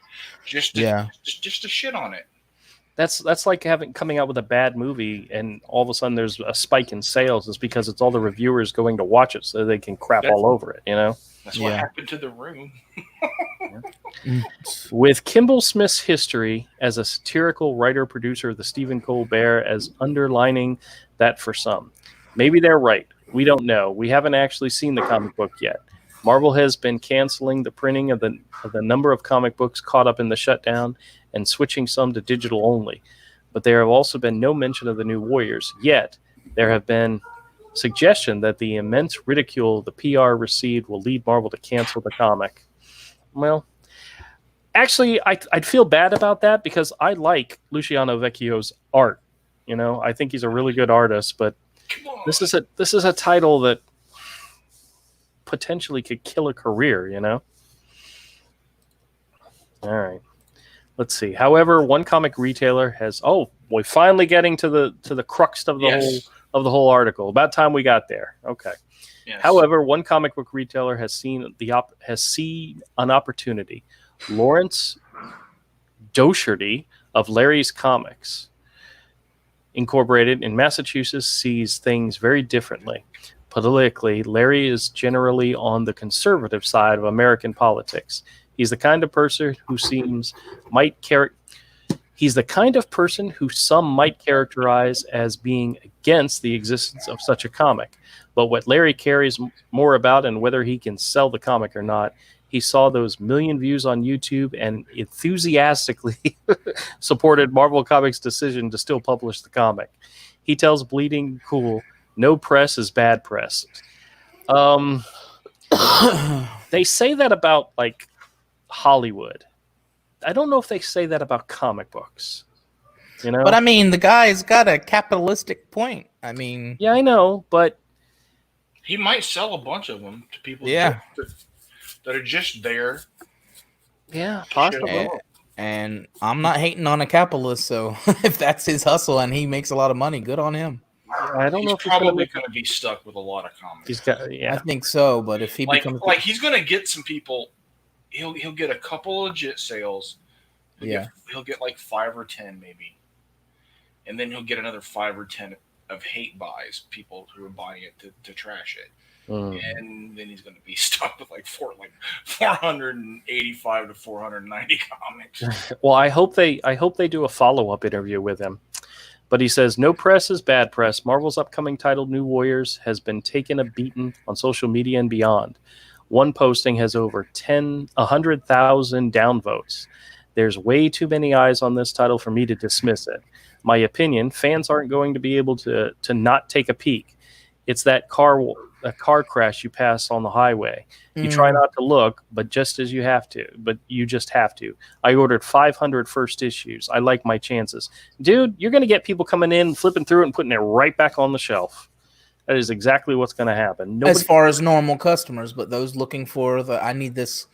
just to shit on it. That's like coming out with a bad movie and all of a sudden there's a spike in sales. It's because it's all the reviewers going to watch it so they can crap all over it, That's what happened to The Room. With Kimball Smith's history as a satirical writer-producer of the Stephen Colbert as underlining that for some. Maybe they're right. We don't know. We haven't actually seen the comic book yet. Marvel has been canceling the printing of the number of comic books caught up in the shutdown and switching some to digital only. But there have also been no mention of the New Warriors. Yet, there have been suggestion that the immense ridicule the PR received will lead Marvel to cancel the comic. Well, actually, I'd feel bad about that because I like Luciano Vecchio's art. I think he's a really good artist, but this is a title that potentially could kill a career, All right. Let's see. However, one comic retailer has we're finally getting to the crux of the whole article. About time we got there. Okay. Yes. However, one comic book retailer has seen an opportunity. Lawrence Doherty of Larry's Comics Incorporated in Massachusetts sees things very differently. Politically, Larry is generally on the conservative side of American politics. He's the kind of person who He's the kind of person who some might characterize as being against the existence of such a comic. But what Larry cares more about and whether he can sell the comic or not, he saw those million views on YouTube and enthusiastically supported Marvel Comics' decision to still publish the comic. He tells Bleeding Cool, no press is bad press. They say that about like Hollywood. I don't know if they say that about comic books. You know? But I mean, the guy's got a capitalistic point. I mean, yeah, I know, but he might sell a bunch of them to people Yeah. that are just there. yeah, possibly. and I'm not hating on a capitalist, so if that's his hustle and he makes a lot of money, good on him. I don't He's know if probably going to be stuck with a lot of comics. he's got. I Yeah, think so, but if he becomes like he's going to get some people. He'll get a couple of legit sales. He'll get like 5 or 10 maybe, and then he'll get another 5 or 10 of hate buys, people who are buying it to trash it. And then he's going to be stuck with like 485 to 490 comics. Well, I hope they do a follow-up interview with him. But he says no press is bad press. Marvel's upcoming title New Warriors has been taking a beating on social media and beyond. One posting has over 100,000 downvotes. There's way too many eyes on this title for me to dismiss it. My opinion, fans aren't going to be able to not take a peek. It's that car crash you pass on the highway. You try not to look, but you just have to. I ordered 500 first issues. I like my chances. Dude, you're going to get people coming in, flipping through it, and putting it right back on the shelf. That is exactly what's going to happen. as far as normal customers, but those looking for I need this,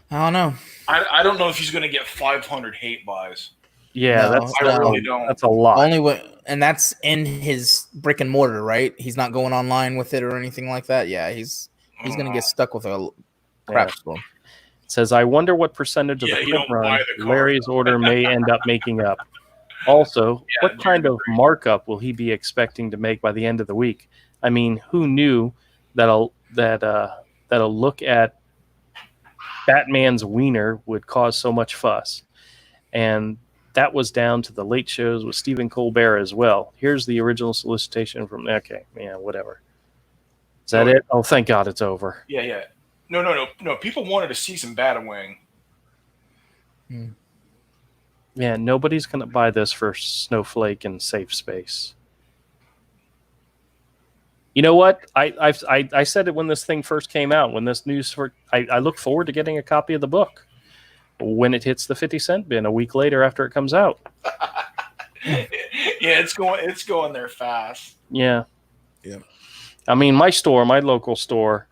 I don't know. I don't know if he's going to get 500 hate buys. Yeah, No, I really don't. That's a lot. And that's in his brick and mortar, right? He's not going online with it or anything like that. Yeah, he's going to get stuck with a crap storm. It says, I wonder what percentage of the print run Larry's order may end up making up. Also, what kind of markup will he be expecting to make by the end of the week? I mean, who knew that a look at Batman's wiener would cause so much fuss? And that was down to the late shows with Stephen Colbert as well. Here's the original solicitation from. Okay, yeah, whatever. Is that it? Oh, thank God it's over. Yeah. No. People wanted to see some Batwing. Yeah, nobody's going to buy this for Snowflake and Safe Space. You know what? I said it when this thing first came out. When this news, I look forward to getting a copy of the book when it hits the 50-cent bin a week later after it comes out. Yeah, it's going there fast. Yeah. Yeah. I mean, my local store,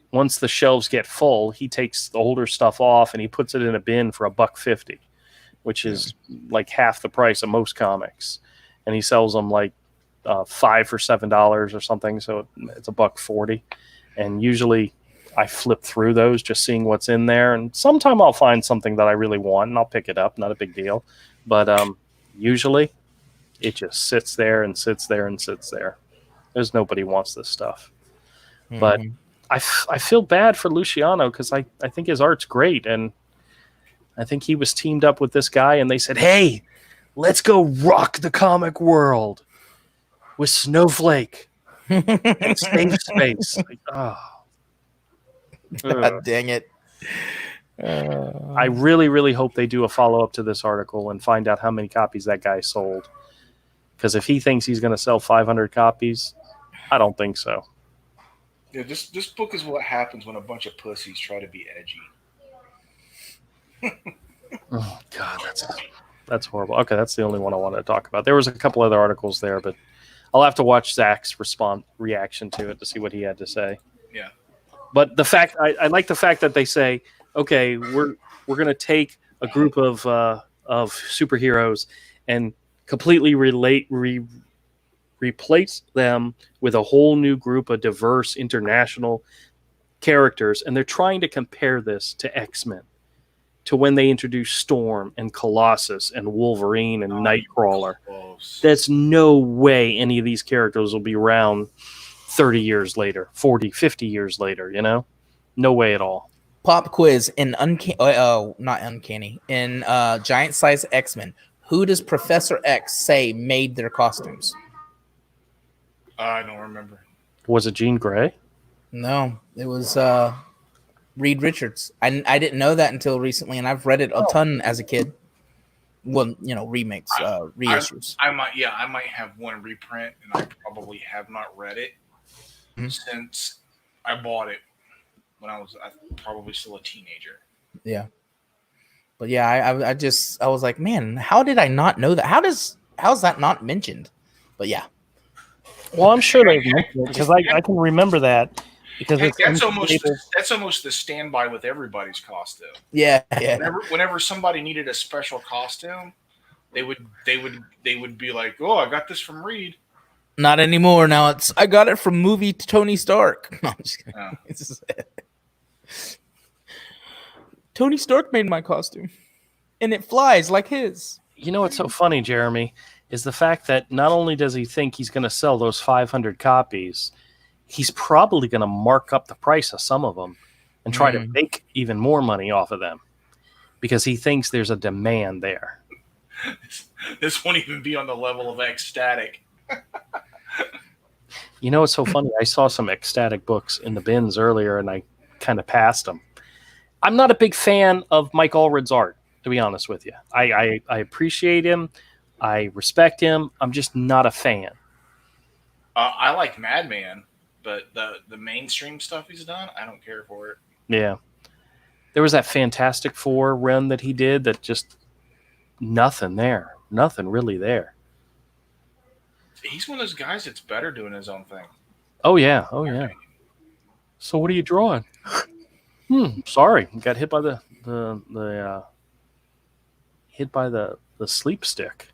once the shelves get full, he takes the older stuff off and he puts it in a bin for $1.50. Which is like half the price of most comics, and he sells them like $5 for $7 or something. So it's $1.40, and usually I flip through those just seeing what's in there, and sometime I'll find something that I really want and I'll pick it up. Not a big deal, but usually it just sits there and sits there and sits there. There's nobody wants this stuff, but I feel bad for Luciano because I think his art's great, and I think he was teamed up with this guy, and they said, hey, let's go rock the comic world with Snowflake and Safe Space. Like, God dang it. I really, really hope they do a follow-up to this article and find out how many copies that guy sold. Because if he thinks he's going to sell 500 copies, I don't think so. Yeah, this book is what happens when a bunch of pussies try to be edgy. Oh God, that's horrible. Okay, that's the only one I wanted to talk about. There was a couple other articles there, but I'll have to watch Zach's reaction to it to see what he had to say. Yeah. But the fact I like the fact that they say, okay, we're gonna take a group of superheroes and completely replace them with a whole new group of diverse international characters, and they're trying to compare this to X-Men, to when they introduced Storm and Colossus and Wolverine and Nightcrawler. That's no way any of these characters will be around 30 years later, 40, 50 years later, you know? No way at all. Pop quiz in not uncanny, in Giant Size X-Men. Who does Professor X say made their costumes? I don't remember. Was it Jean Grey? No, it was Reed Richards. I didn't know that until recently, and I've read it a ton as a kid. Well, you know, remakes, reissues. I might have one reprint, and I probably have not read it since I bought it when I was probably still a teenager. Yeah. But yeah, I was like, man, how did I not know that? How's that not mentioned? But yeah. Well, I'm sure they've mentioned it because I can remember that because that's almost the standby with everybody's costume. Yeah. Whenever somebody needed a special costume, they would be like, "Oh, I got this from Reed." Not anymore. Now I got it from movie Tony Stark. No, I'm just kidding. Oh. Tony Stark made my costume, and it flies like his. You know what's so funny, Jeremy, is the fact that not only does he think he's going to sell those 500 copies, he's probably going to mark up the price of some of them and try to make even more money off of them because he thinks there's a demand there. This won't even be on the level of ecstatic. You know what's so funny? I saw some ecstatic books in the bins earlier, and I kind of passed them. I'm not a big fan of Mike Allred's art, to be honest with you. I appreciate him. I respect him. I'm just not a fan. I like Madman, but the mainstream stuff he's done, I don't care for it. Yeah. There was that Fantastic Four run that he did that just nothing there. Nothing really there. He's one of those guys that's better doing his own thing. Oh, yeah. So what are you drawing? Sorry. Got hit by the sleep stick.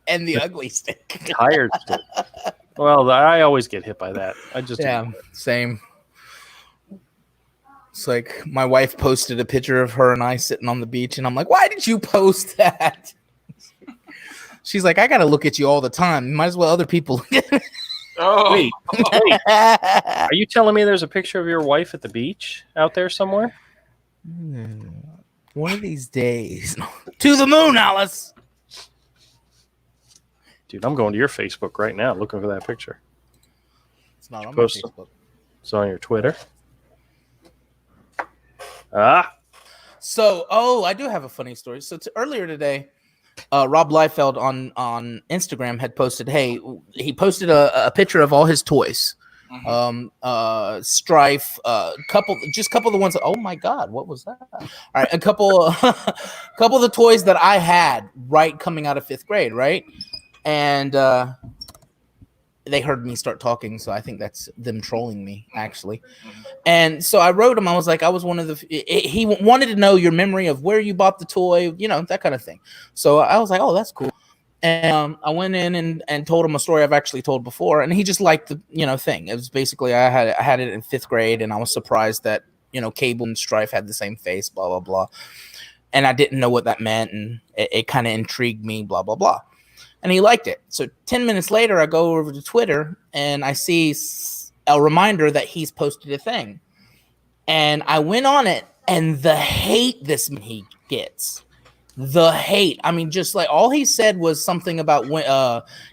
And the ugly stick. Tired stick. Well, I always get hit by that. Same. It's like my wife posted a picture of her and I sitting on the beach, and I'm like, why did you post that? She's like, I got to look at you all the time. Might as well other people look at me. Oh, wait. Are you telling me there's a picture of your wife at the beach out there somewhere? One of these days. To the moon, Alice. Dude, I'm going to your Facebook right now looking for that picture. It's not on my Facebook. It's on your Twitter. So, I do have a funny story. So earlier today, Rob Liefeld on Instagram had posted, he posted a picture of all his toys. Strife, couple of the ones. Oh my God, what was that? All right, a couple of the toys that I had right coming out of 5th grade, right? And they heard me start talking, so I think that's them trolling me, actually. And so I wrote him. I was like, I was one of the. He wanted to know your memory of where you bought the toy, you know, that kind of thing. So I was like, oh, that's cool. And I went in and told him a story I've actually told before, and he just liked the thing. It was basically I had it in 5th grade, and I was surprised that Cable and Strife had the same face, blah blah blah, and I didn't know what that meant, and it kind of intrigued me, blah blah blah. And he liked it. So 10 minutes later, I go over to Twitter and I see a reminder that he's posted a thing. And I went on it, and the hate he gets. The hate. I mean, just like all he said was something about when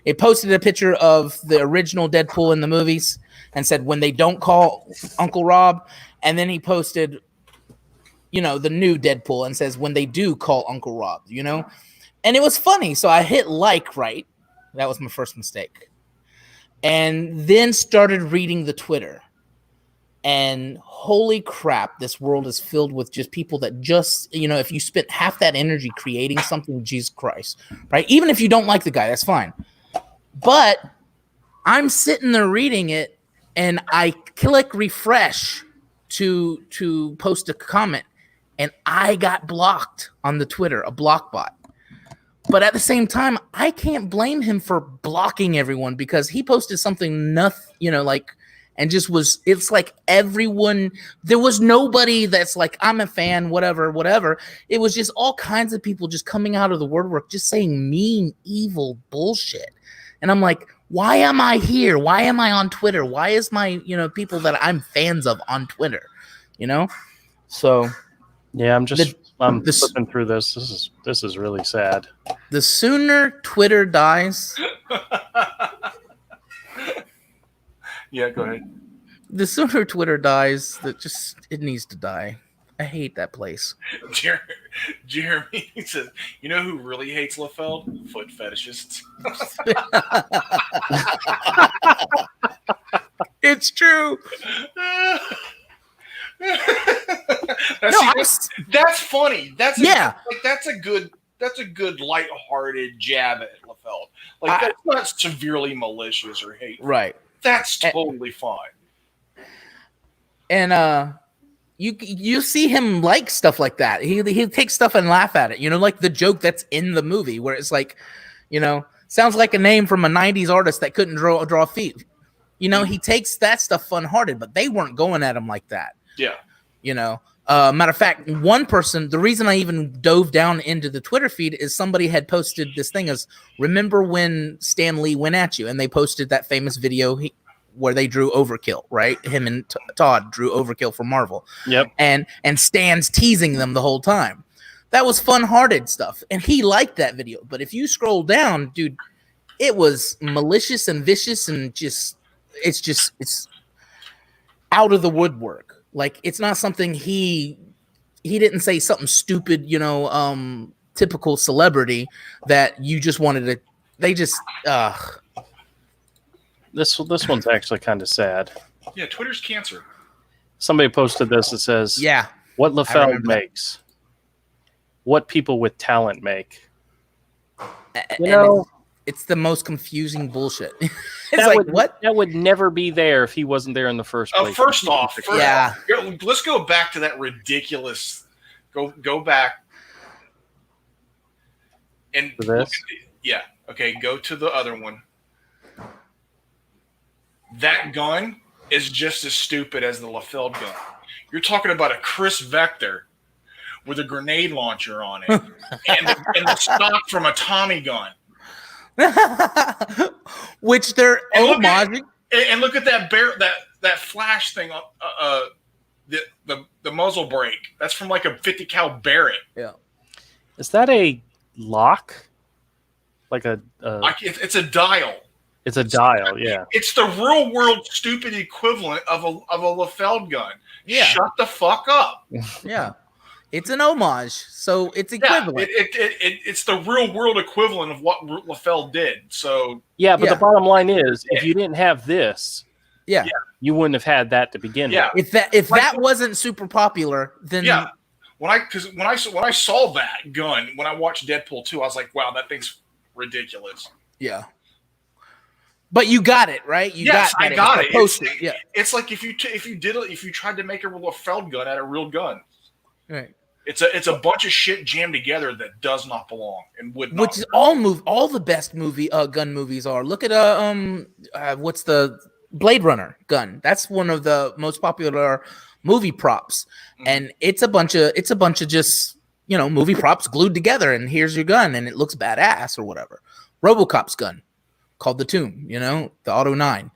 it posted a picture of the original Deadpool in the movies and said when they don't call Uncle Rob. And then he posted, the new Deadpool and says when they do call Uncle Rob, And it was funny, so I hit like, right? That was my first mistake. And then started reading the Twitter. And holy crap, this world is filled with just people that just, if you spent half that energy creating something, Jesus Christ, right? Even if you don't like the guy, that's fine. But I'm sitting there reading it, and I click refresh to post a comment, and I got blocked on the Twitter, a block bot. But at the same time, I can't blame him for blocking everyone because he posted something and just was, it's like everyone, there was nobody that's like, I'm a fan, whatever. It was just all kinds of people just coming out of the woodwork, just saying mean, evil bullshit. And I'm like, why am I here? Why am I on Twitter? Why is my, people that I'm fans of on Twitter, So yeah, I'm flipping through this. This is really sad. The sooner Twitter dies, yeah, go ahead. The sooner Twitter dies, it needs to die. I hate that place. Jeremy says, "You know who really hates LaFeld? Foot fetishists." It's true. That's funny. That's a good lighthearted jab at LaFeld. Like that's not severely malicious or hateful. Right. That's totally fine. And you see him like stuff like that. He takes stuff and laugh at it. Like the joke that's in the movie where it's like, sounds like a name from a 90s artist that couldn't draw feet. He takes that stuff fun-hearted, but they weren't going at him like that. Yeah. Matter of fact, one person, the reason I even dove down into the Twitter feed is somebody had posted this thing as, remember when Stan Lee went at you? And they posted that famous video where they drew Overkill, right? Him and Todd drew Overkill for Marvel. Yep. And Stan's teasing them the whole time. That was fun-hearted stuff. And he liked that video. But if you scroll down, dude, it was malicious and vicious and it's out of the woodwork. Like, it's not something he didn't say something stupid, typical celebrity that you just wanted to, they just, This one's actually kind of sad. Yeah, Twitter's cancer. Somebody posted this. It says, yeah, what LaFeld makes, what people with talent make. It's the most confusing bullshit. What? That would never be there if he wasn't there in the first place. First off, let's go back to that ridiculous. Go back and this. Okay. Go to the other one. That gun is just as stupid as the LaFeld gun. You're talking about a Chris Vector with a grenade launcher on it, and the stock from a Tommy gun. Which they're homaging. And look at that flash thing, the muzzle brake. That's from like a 50 cal Barrett. Yeah. Is that a lock? Like it's a dial. It's a dial, yeah. It's the real world stupid equivalent of a LaFeld gun. Yeah. Shut the fuck up. Yeah. It's an homage, so it's equivalent. It's the real world equivalent of what LaFeld did. So but the bottom line is, if you didn't have this, you wouldn't have had that to begin with. If that wasn't super popular, then when I saw that gun when I watched Deadpool 2, I was like, wow, that thing's ridiculous. Yeah. But you got it, right? I got it. Yeah. It's like if you tried to make a LaFeld gun out of real gun. Right. It's a bunch of shit jammed together that does not belong and would not. Which is all the best gun movies are. Look at what's the Blade Runner gun? That's one of the most popular movie props, and it's a bunch of just movie props glued together. And here's your gun, and it looks badass or whatever. RoboCop's gun, called the Tomb, the Auto 9.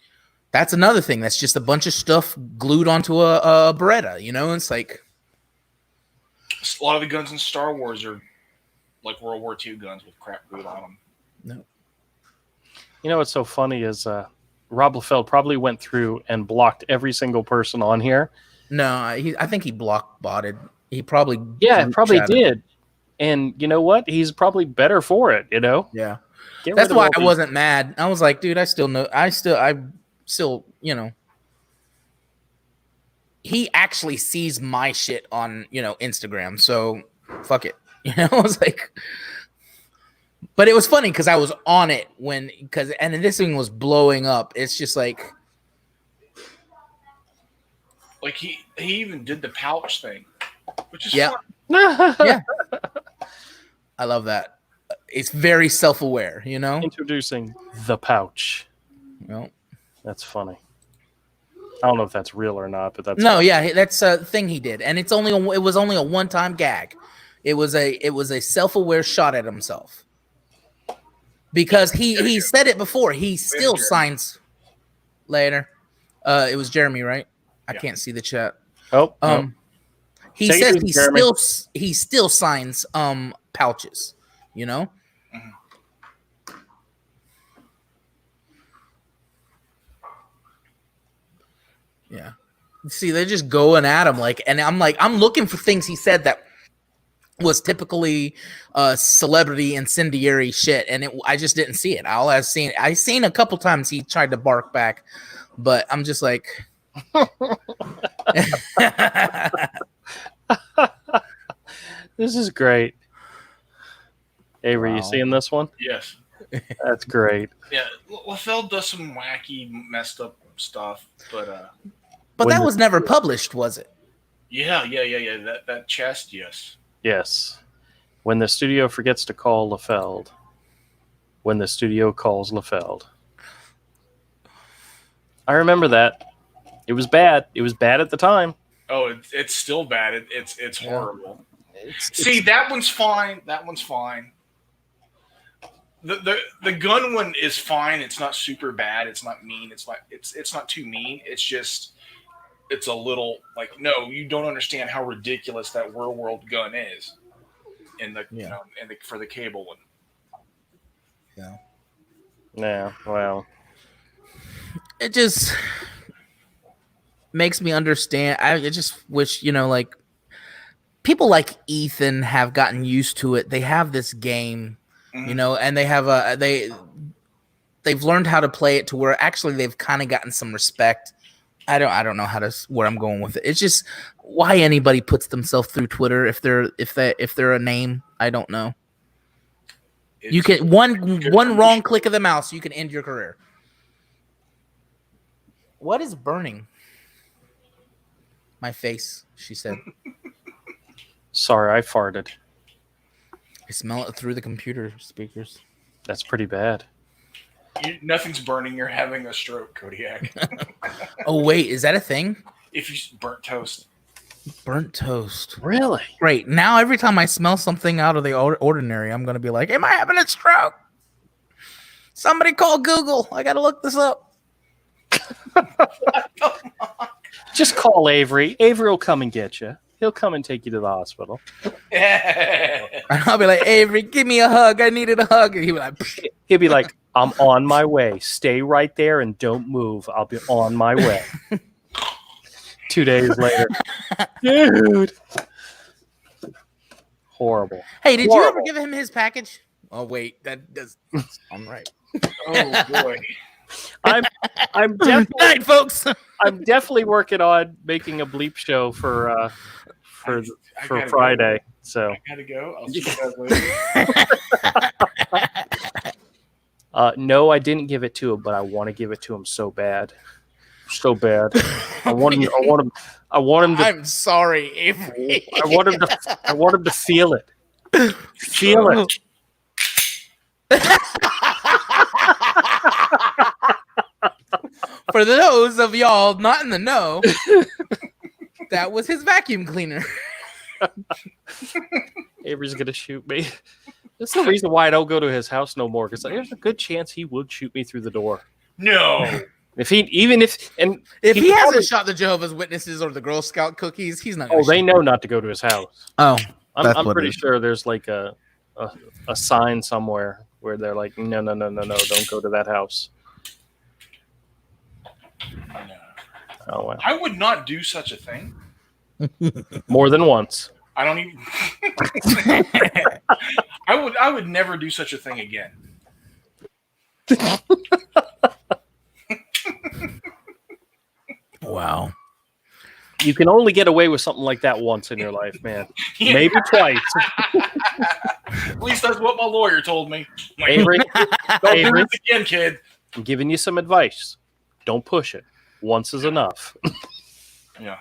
That's another thing. That's just a bunch of stuff glued onto a Beretta. It's like. A lot of the guns in Star Wars are like World War II guns with crap glued on them. No. What's so funny is Rob LaFeld probably went through and blocked every single person on here. No, I think he botted. He probably did. And you know what? He's probably better for it. Yeah. That's why I wasn't mad. I was like, dude, I still he actually sees my shit on, Instagram. So fuck it. I was like, but it was funny because I was on it and this thing was blowing up. It's just like he even did the pouch thing, which is fun. Yeah. I love that. it's very self-aware, you know. Introducing the pouch. Well, That's funny. I don't know if that's real or not, but that's no, funny. yeah, that's a thing he did, and it was only a one-time gag. It was a self-aware shot at himself because he said it before. He still signs later. It was Jeremy, right? I can't see the chat. Oh, no. He Take it says easy, Jeremy. he still signs pouches, you know. Yeah. See, they're just going at him and I'm looking for things he said that was typically celebrity incendiary shit, and I just didn't see it. I seen a couple times he tried to bark back, but I'm just like This is great. Avery, Wow. you seeing this one? Yes. That's great. Yeah, LaFell does some wacky, messed up stuff, but but When that the- was never published, was it? yeah. That chest, yes. Yes. When the studio forgets to call LaFeld. When the studio calls LaFeld. I remember that. It was bad. It was bad at the time. Oh, it's still bad. It's Yeah. horrible. See, that one's fine. That one's fine. The gun one is fine. It's not super bad. It's not mean. It's not too mean. It's a little like, no, you don't understand how ridiculous that real world gun is in the for the cable one. Yeah. Yeah, well. It just makes me understand. I just wish, like people like Ethan have gotten used to it. They have this game, and they have they've learned how to play it to where actually they've kind of gotten some respect. I don't know where I'm going with it. It's just why anybody puts themselves through Twitter if they're a name. I don't know. You can one wrong click of the mouse, you can end your career. What is burning? My face, she said. Sorry, I farted. I smell it through the computer speakers. That's pretty bad. Nothing's burning. You're having a stroke, Kodiak. Oh wait, is that a thing? If you burnt toast. Burnt toast. Really? Great. Now every time I smell something out of the ordinary, I'm going to be like, am I having a stroke? Somebody call Google. I got to look this up. Just call Avery. Avery will come and get you. He'll come and take you to the hospital. And I'll be like, Avery, give me a hug. I needed a hug. And He'll be like, I'm on my way. Stay right there and don't move. I'll be on my way. 2 days later. Dude. Horrible. Hey, did you Horrible. ever give him his package? Oh, wait. That does sound right. Oh boy. I'm Good night, folks. I'm definitely working on making a bleep show for I gotta Friday. So I gotta go. I'll see you guys later. no, I didn't give it to him, but I want to give it to him so bad. So bad. I want him to I'm sorry, Avery. I want him to feel it. Feel it. For those of y'all not in the know, that was his vacuum cleaner. Avery's gonna shoot me. That's the reason why I don't go to his house no more, because there's a good chance he would shoot me through the door. No. If he If he hasn't shot the Jehovah's Witnesses or the Girl Scout cookies, he's not. they know not to go to his house. Oh, I'm pretty sure there's like a sign somewhere where they're like, no, don't go to that house. No. Oh well. I would not do such a thing. More than once. I don't even. I would never do such a thing again. wow. You can only get away with something like that once in your life, man. Maybe twice. At least that's what my lawyer told me. Like, Avery, don't do Avery, this again, kid. I'm giving you some advice. Don't push it. Once is enough. Yeah.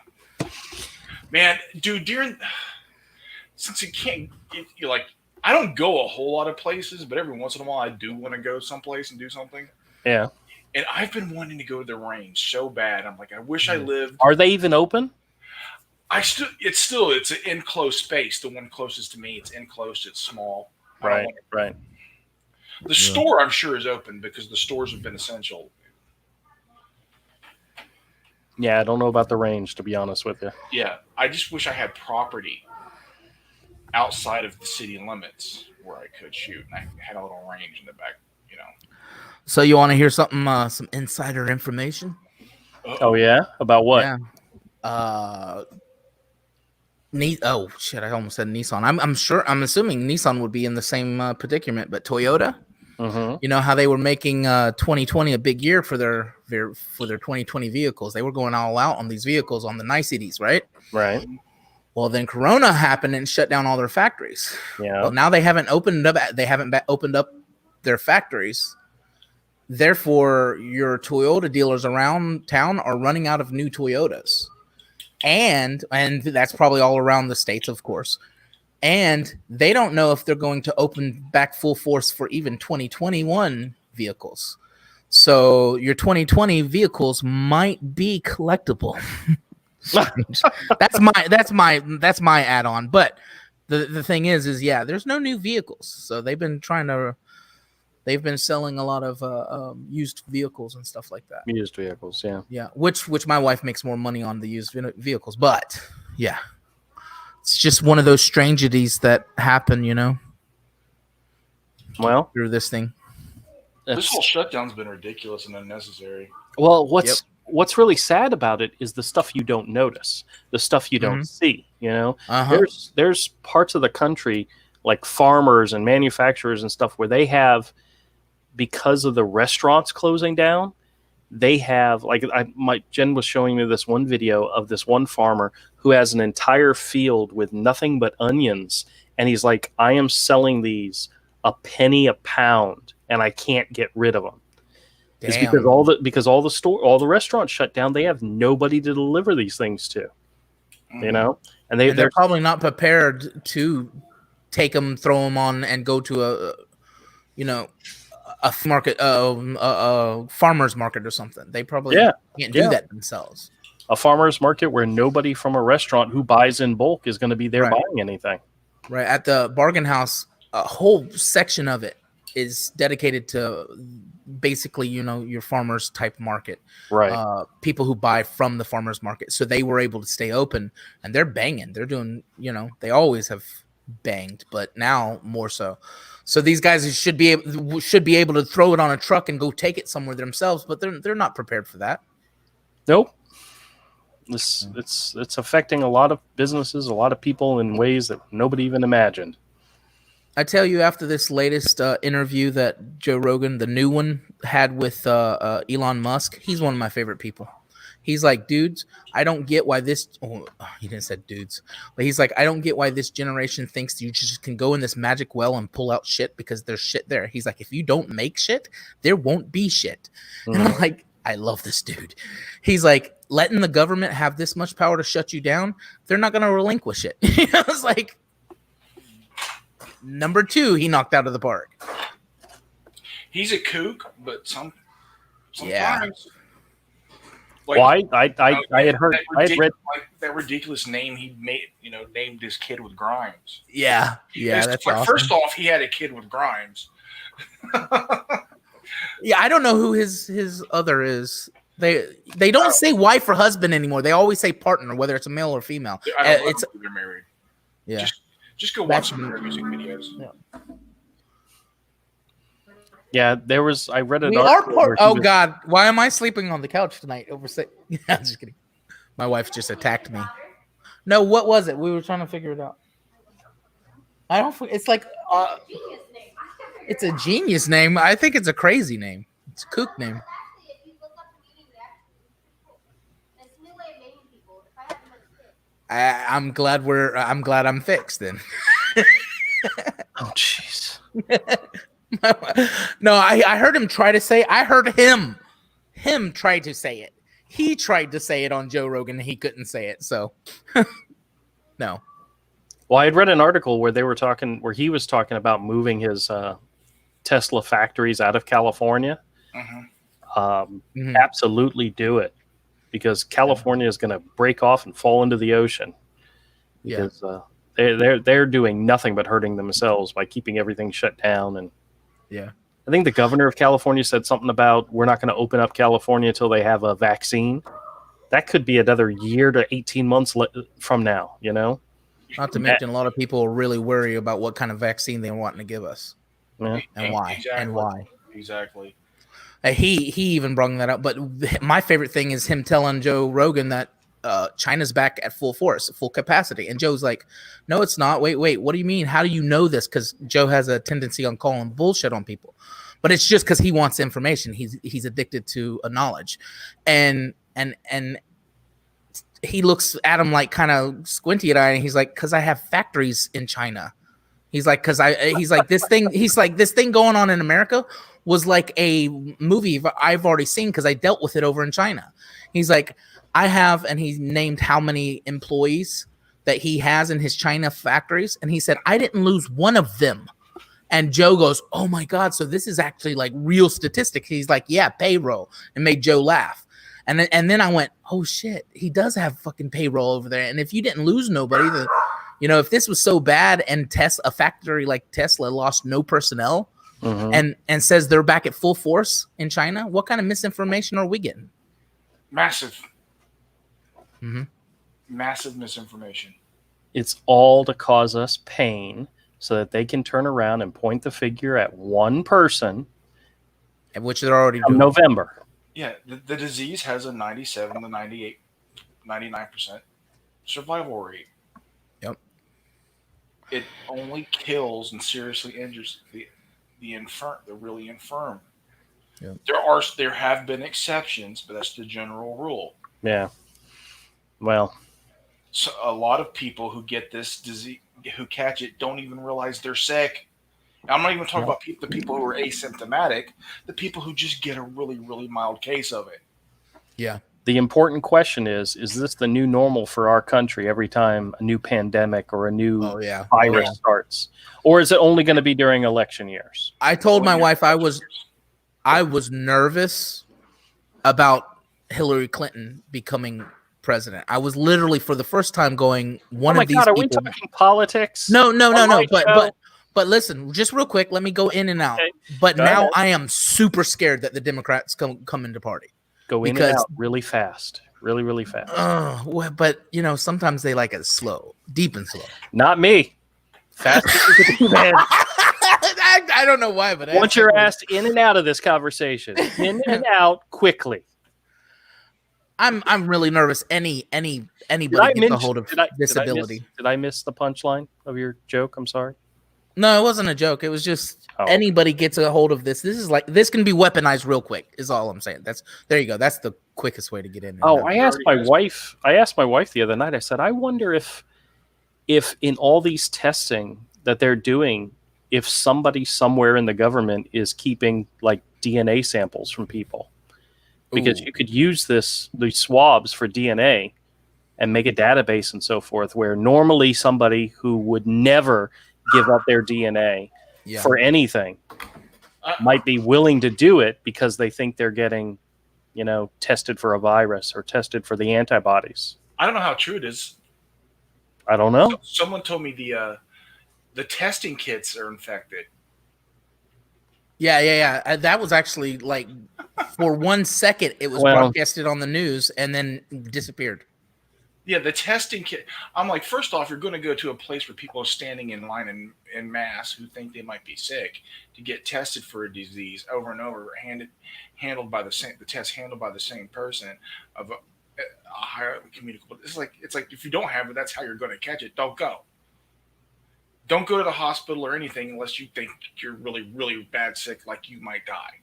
Man, dude, since you can't, you're like, I don't go a whole lot of places, but every once in a while I do want to go someplace and do something. Yeah. And I've been wanting to go to the range so bad. I'm like, I wish I lived. Are they even open? It's an enclosed space. The one closest to me, it's enclosed. It's small. Right. Right. The store, I'm sure, is open because the stores have been essential. Yeah, I don't know about the range, to be honest with you. Yeah, I just wish I had property outside of the city limits where I could shoot, and I had a little range in the back. So you want to hear something? Some insider information? Oh yeah, about what? Yeah. Oh shit! I almost said Nissan. I'm assuming Nissan would be in the same predicament, but Toyota. Mm-hmm. You know how they were making 2020 a big year for their 2020 vehicles. They were going all out on these vehicles on the niceties, right? Right. Well, then Corona happened and shut down all their factories. Yeah. Well, now they haven't opened up. They haven't opened up their factories. Therefore, your Toyota dealers around town are running out of new Toyotas, and that's probably all around the states, of course. And they don't know if they're going to open back full force for even 2021 vehicles. So your 2020 vehicles might be collectible. that's my add-on. But the thing is yeah, there's no new vehicles. So they've been selling a lot of used vehicles and stuff like that. Used vehicles, yeah. Yeah, which my wife makes more money on the used vehicles. But yeah, it's just one of those strangities that happen, Well, through this thing. This whole shutdown's been ridiculous and unnecessary. Well, what's really sad about it is the stuff you don't notice, the stuff you don't see. There's parts of the country like farmers and manufacturers and stuff where they have, because of the restaurants closing down, they have Jen was showing me this one video of this one farmer who has an entire field with nothing but onions, and he's like, I am selling these a penny a pound and I can't get rid of them. Damn. It's because all the restaurants shut down. They have nobody to deliver these things to, and they're probably not prepared to take them, throw them on, and go to a market, a farmer's market or something. They probably can't do that themselves. A farmer's market where nobody from a restaurant who buys in bulk is going to be there buying anything. Right. At the bargain house, a whole section of it is dedicated to basically, your farmer's type market. Right. People who buy from the farmer's market. So they were able to stay open, and they're banging. They're doing, they always have banged, but now more so. So these guys should be able to throw it on a truck and go take it somewhere themselves, but they're not prepared for that. Nope. It's affecting a lot of businesses, a lot of people in ways that nobody even imagined. I tell you, after this latest interview that Joe Rogan, the new one, had with Elon Musk, he's one of my favorite people. He's like, dudes, I don't get why this. Oh, he didn't say dudes, but he's like, I don't get why this generation thinks you just can go in this magic well and pull out shit because there's shit there. He's like, if you don't make shit, there won't be shit. Mm-hmm. And I'm like, I love this dude. He's like, letting the government have this much power to shut you down, they're not going to relinquish it. I was like, number 2, he knocked out of the park. He's a kook, but sometimes. Yeah. I had read that ridiculous name he made. Named his kid with Grimes. Yeah, that's awesome. First off, he had a kid with Grimes. Yeah, I don't know who his other is. They don't say wife or husband anymore. They always say partner, whether it's a male or female. I don't know if they're married. Yeah, just go watch some of their music videos. Yeah. Yeah, there was. I read an article. Oh God, why am I sleeping on the couch tonight? I'm just kidding. My wife just attacked me. No, what was it? We were trying to figure it out. I don't. It's like. It's a genius name. I think it's a crazy name. It's a kook name. I'm glad I'm fixed then. Oh jeez. No, I heard him try to say. I heard him try to say it. He tried to say it on Joe Rogan and he couldn't say it. So, no. Well, I had read an article where he was talking about moving his Tesla factories out of California. Absolutely do it, because California is going to break off and fall into the ocean, because they're doing nothing but hurting themselves by keeping everything shut down. And I think the governor of California said something about, we're not going to open up California until they have a vaccine. That could be another year to 18 months from now, you know? Not to mention, a lot of people really worry about what kind of vaccine they want to give us. Yeah. And why. Exactly. And why. Exactly. He even brought that up. But my favorite thing is him telling Joe Rogan that China's back at full force, full capacity. And Joe's like, no, it's not. Wait, what do you mean? How do you know this? Because Joe has a tendency on calling bullshit on people. But it's just because he wants information. He's addicted to a knowledge. And he looks at him like kind of squinty at eye, and he's like, because I have factories in China. He's like, this thing going on in America was like a movie I've already seen because I dealt with it over in China. He's like, I have, and he named how many employees that he has in his China factories. And he said, I didn't lose one of them. And Joe goes, oh my God. So this is actually like real statistics. He's like, yeah, payroll, and made Joe laugh. And then I went, oh shit, he does have fucking payroll over there. And if you didn't lose nobody, if this was so bad and a factory like Tesla lost no personnel and says they're back at full force in China, what kind of misinformation are we getting? Massive. Massive misinformation. It's all to cause us pain so that they can turn around and point the figure at one person. Which they're already doing. November. Yeah, the disease has a 97 to 98, 99% survival rate. Yep. It only kills and seriously injures the really infirm. Yep. There have been exceptions, but that's the general rule. Yeah. Well, so a lot of people who get this disease, who catch it, don't even realize they're sick. I'm not even talking about the people who are asymptomatic, the people who just get a really, really mild case of it. Yeah. The important question is this the new normal for our country every time a new pandemic or a new virus starts? Or is it only going to be during election years? I told my wife I was nervous about Hillary Clinton becoming president. I was literally, for the first time, going, one of these people. Are we talking politics? No. But listen, just real quick, let me go in and out. Okay. But go now ahead. I am super scared that the Democrats come into party. Go in and out really fast. Really, really fast. But, sometimes they like it slow, deep and slow. Not me. Fast. I don't know why, but want your ass in and out of this conversation. In and out quickly. I'm really nervous. Anybody gets a hold of this ability. Did I miss the punchline of your joke? I'm sorry. No, it wasn't a joke. It was just anybody gets a hold of this. This can be weaponized real quick. Is all I'm saying. There you go. That's the quickest way to get in. I asked my wife the other night. I said, I wonder if in all these testing that they're doing, if somebody somewhere in the government is keeping like DNA samples from people, because you could use these swabs for DNA and make a database and so forth, where normally somebody who would never give up their DNA for anything might be willing to do it because they think they're getting, tested for a virus or tested for the antibodies. I don't know how true it is. I don't know. Someone told me the testing kits are infected. Yeah. That was actually like for 1 second it was broadcasted on the news and then disappeared. Yeah, the testing kit. I'm like, first off, you're going to go to a place where people are standing in line in mass who think they might be sick to get tested for a disease over and over, handled by the same person of a higher communicable. It's like if you don't have it, that's how you're going to catch it. Don't go. Don't go to the hospital or anything unless you think you're really, really bad sick, like you might die.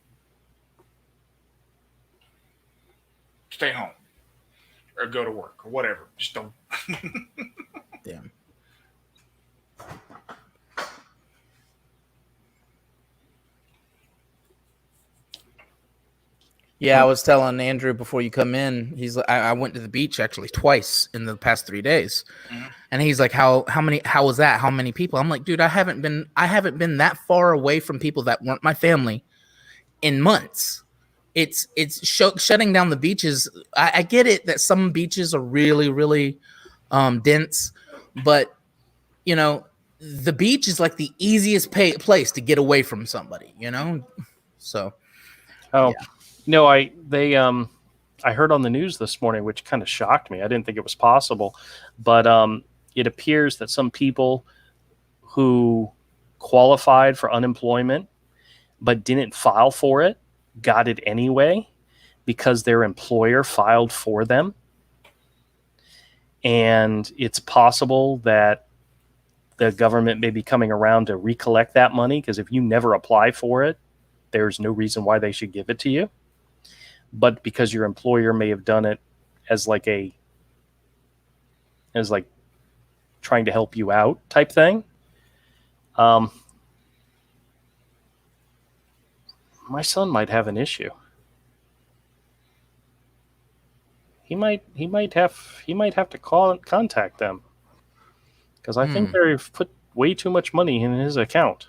Stay home. Or go to work or whatever. Just don't. Damn. Yeah, I was telling Andrew before you come in. He's like, I went to the beach actually twice in the past 3 days, and he's like, how was that? How many people? I'm like, dude, I haven't been that far away from people that weren't my family in months. It's shutting down the beaches. I get it that some beaches are really really dense, but you know the beach is like the easiest place to get away from somebody. So. Oh, Yeah. no, I heard on the news this morning, which kind of shocked me. I didn't think it was possible, but it appears that some people who qualified for unemployment but didn't file for it got it anyway because their employer filed for them. And it's possible that the government may be coming around to recollect that money, because if you never apply for it, there's no reason why they should give it to you. But because your employer may have done it as like trying to help you out type thing. My son might have an issue. He might have to contact them, because I think they've put way too much money in his account.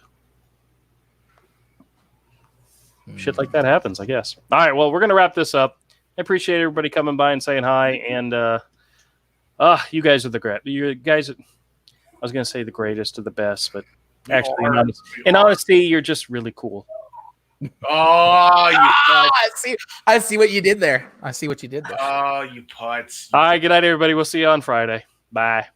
Shit like that happens, I guess. All right, well, we're gonna wrap this up. I appreciate everybody coming by and saying hi, and you guys are the great. You guys, I was gonna say the greatest of the best, but actually, in honesty, you're just really cool. Oh, I see what you did there. Oh, you putz. All right, good night, everybody. We'll see you on Friday. Bye.